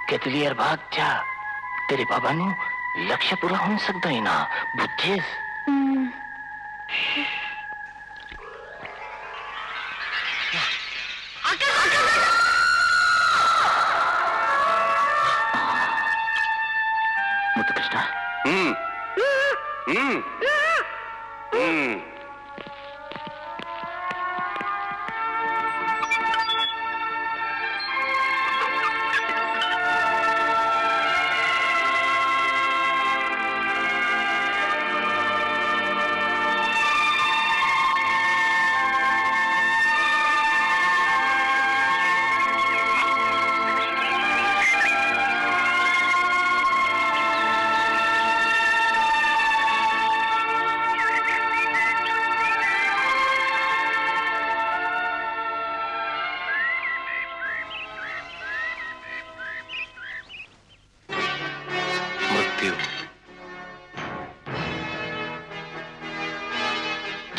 ketlier bhagja. तेरे बाबा नु लक्ष्य पूरा हो सकता ही ना बुद्धेस मुत्तु कृष्णा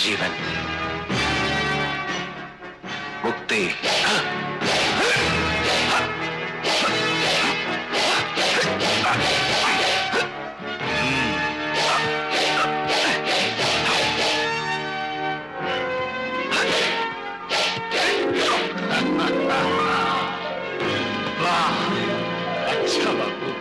जीवन मुक्ति अच्छा बाबू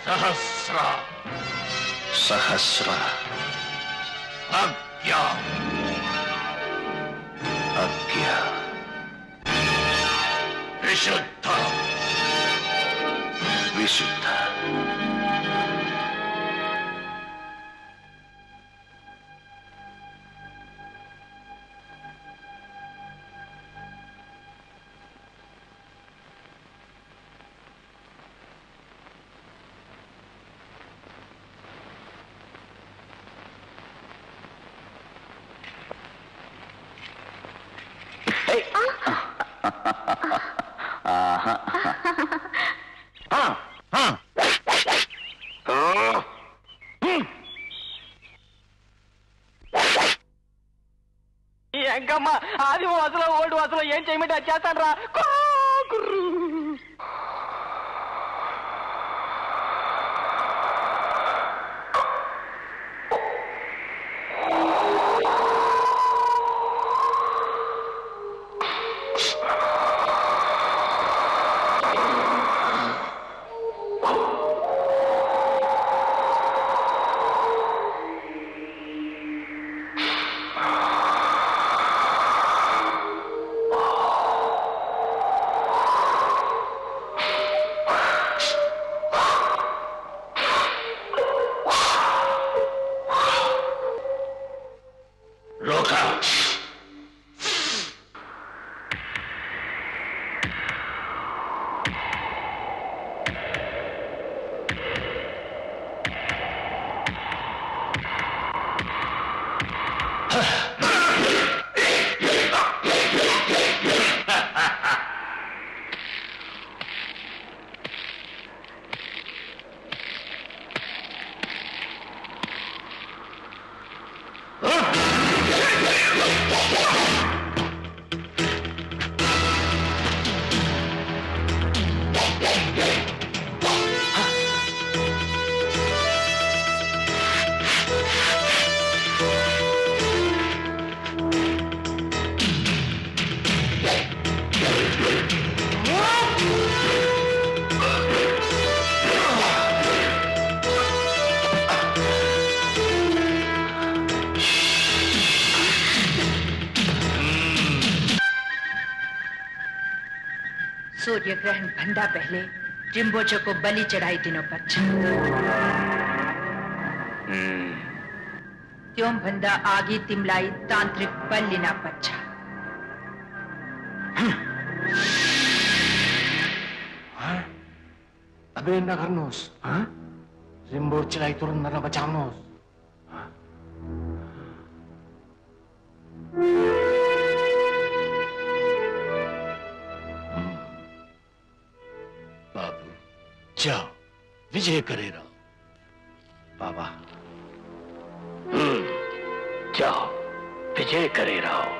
सहस्रा सहस्रा अज्ञा अज्ञा विशुद्ध विशुद्ध ఎంకమ్మ ఆది వాసులో ఓల్డ్ వాసులో ఏం చేయమంటే అది చేస్తాను రా. सूर्य ग्रहण भंडा पहले रिम्बोचो को बलि चढ़ाई दिनों पर त्यों भंडा आगे तिमलाई तांत्रिक बलिना पच्छा अबे न करनोस रिम्बोचलाई तुरंत न बचावनोस बाबू जाओ विजय करे रहो बाबा जाओ विजय करे रहो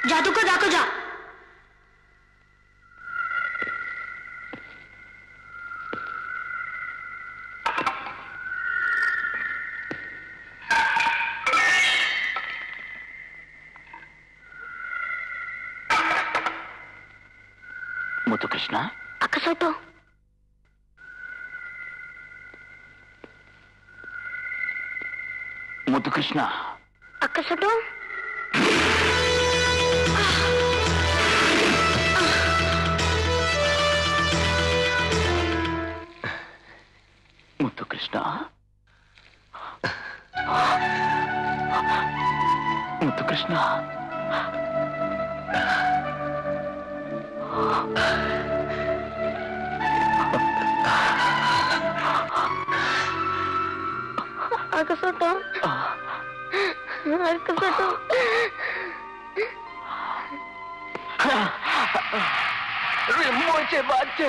जादू को जाको जा। ముద్దుకృష్ణ అక్క సోటో ముద్దుకృష్ణ అక్క సోటో ముద్దుకృష్ణ ముద్దుకృష్ణ అక్క సోటో అక్క సోటో मुझे बात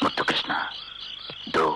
मुद्दुकृष्ण दो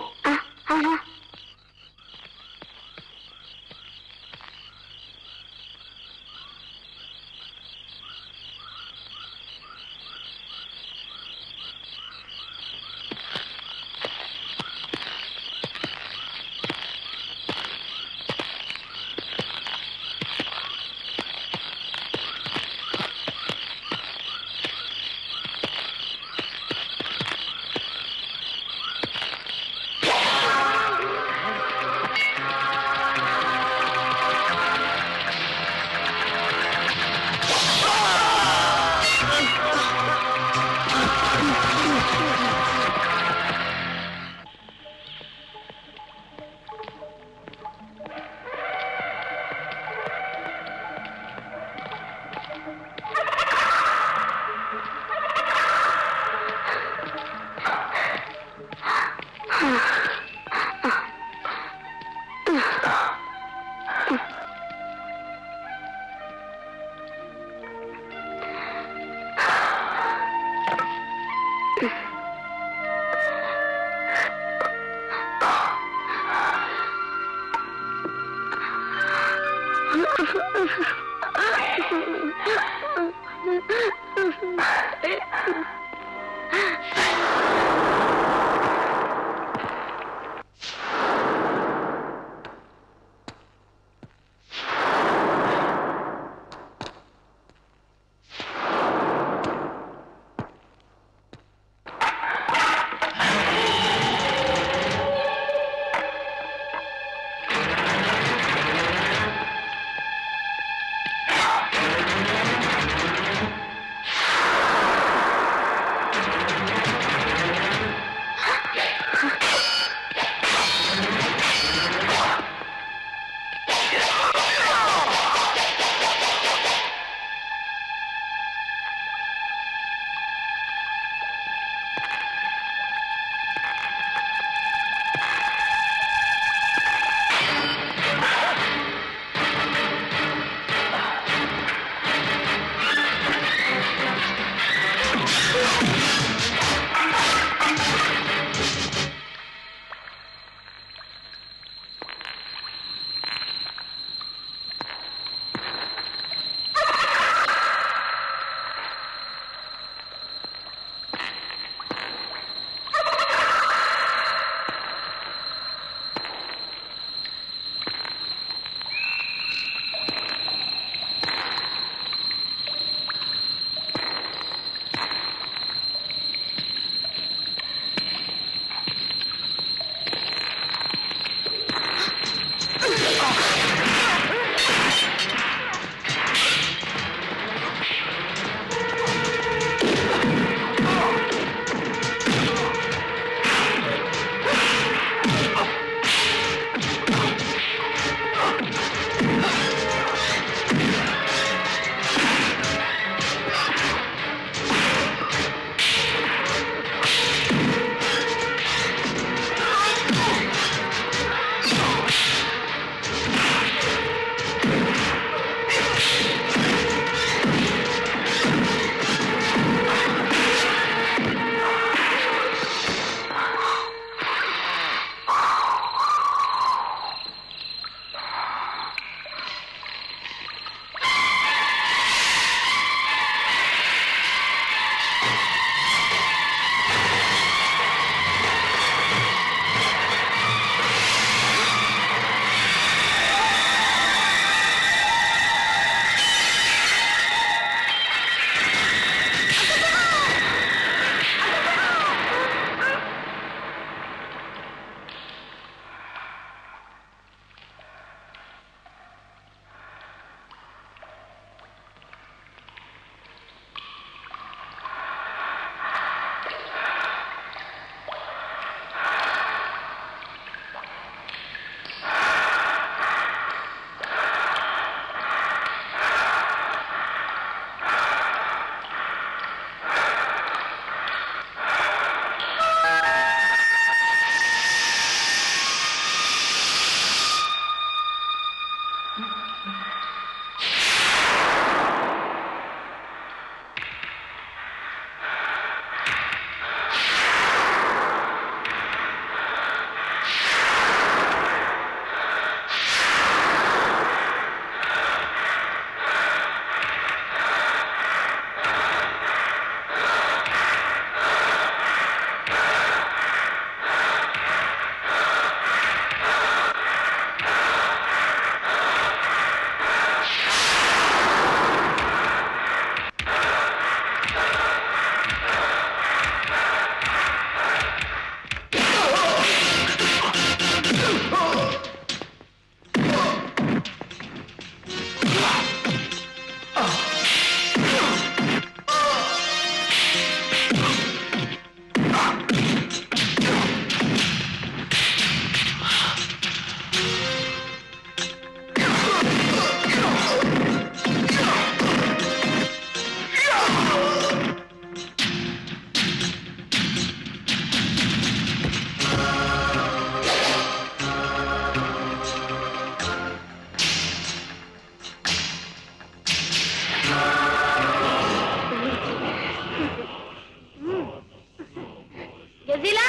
గజీలా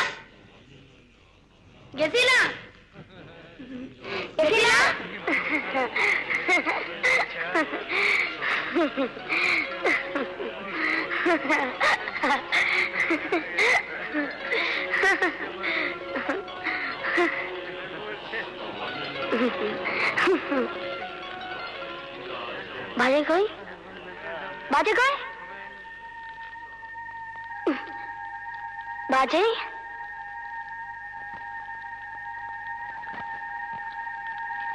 గజీలా గజీలా बाजे कोई बाजे कोई बाजे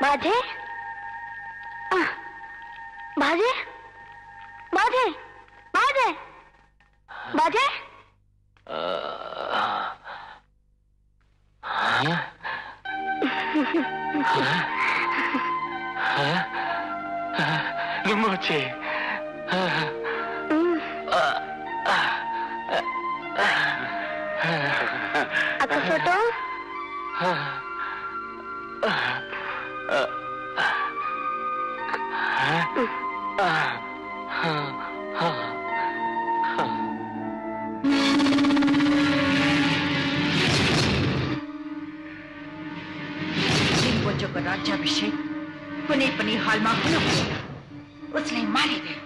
बाजे बाजे बाजे बाजे बाजे Rimuche. Aku foto. लिंगोजो का राज्याभिषेक पुणे पनी हाल में होना पड़ेगा उसने मारी गए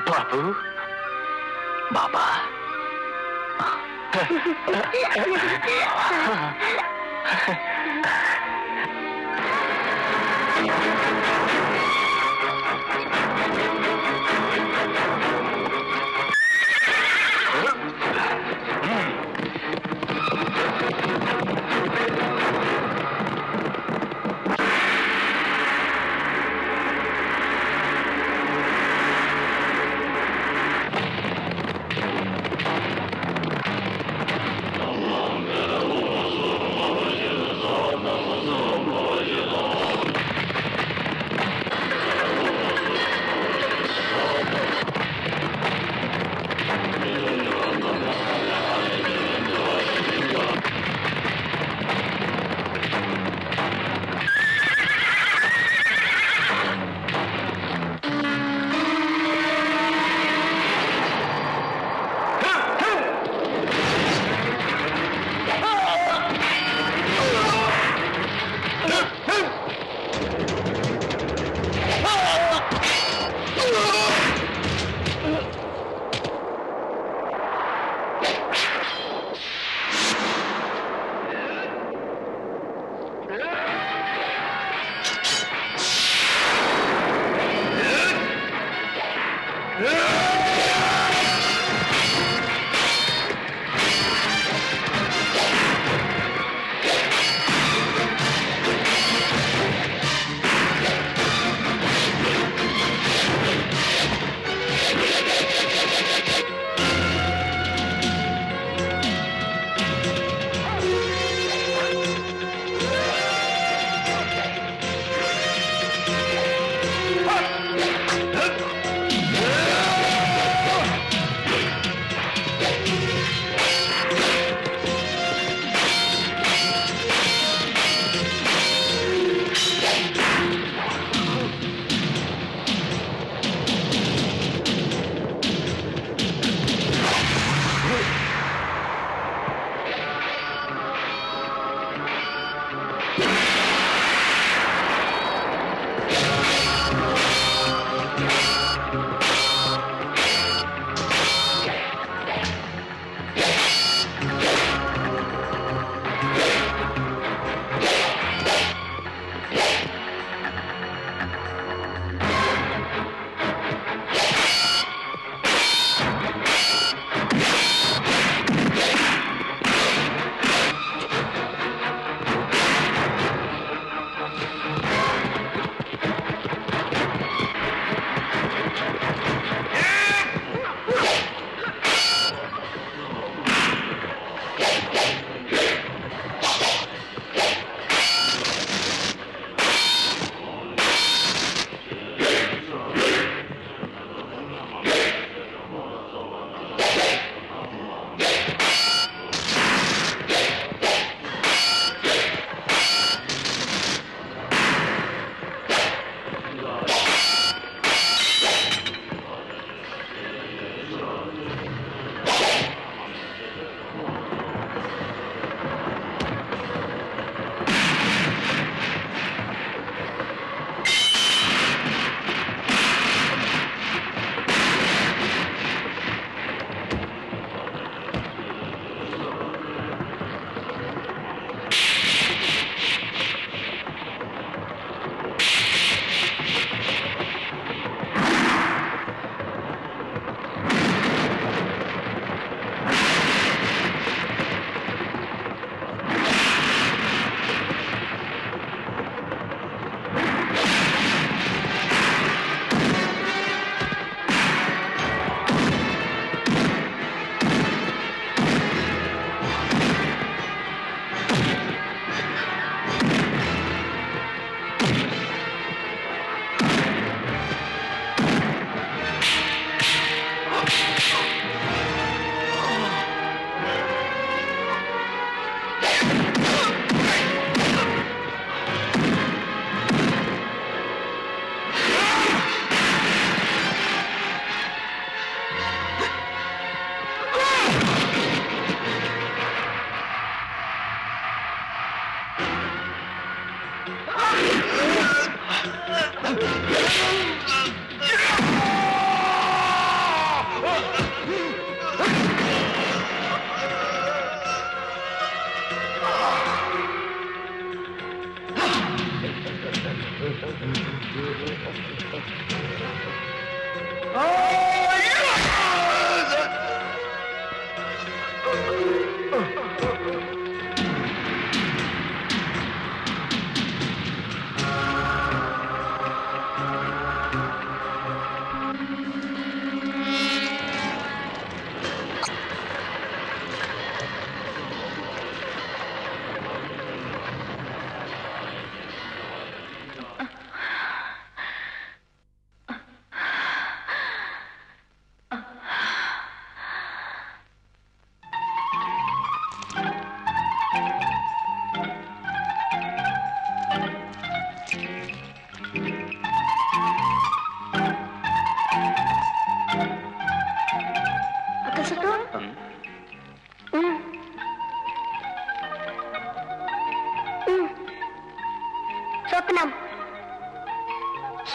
बाबू बाबा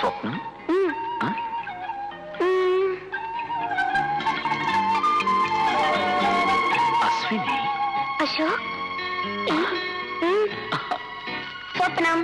స్వప్నం అశ్విని అశోక్ స్వప్నం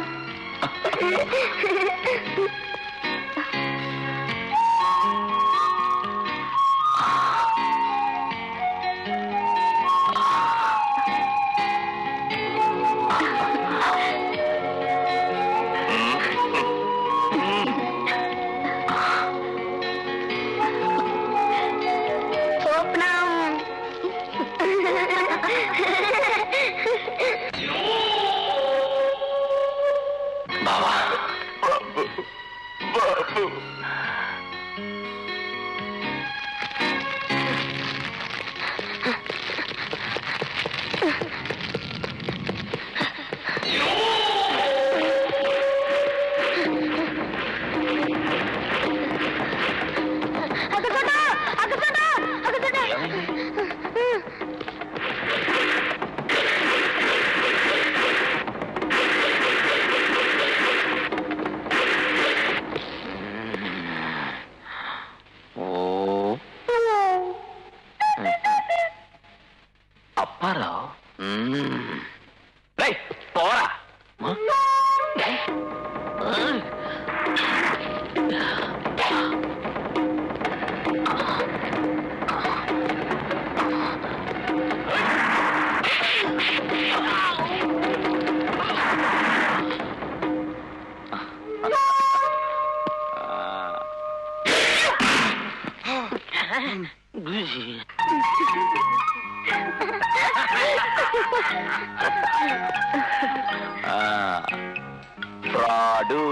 అప్పారావు పోరా ఫ్రాడు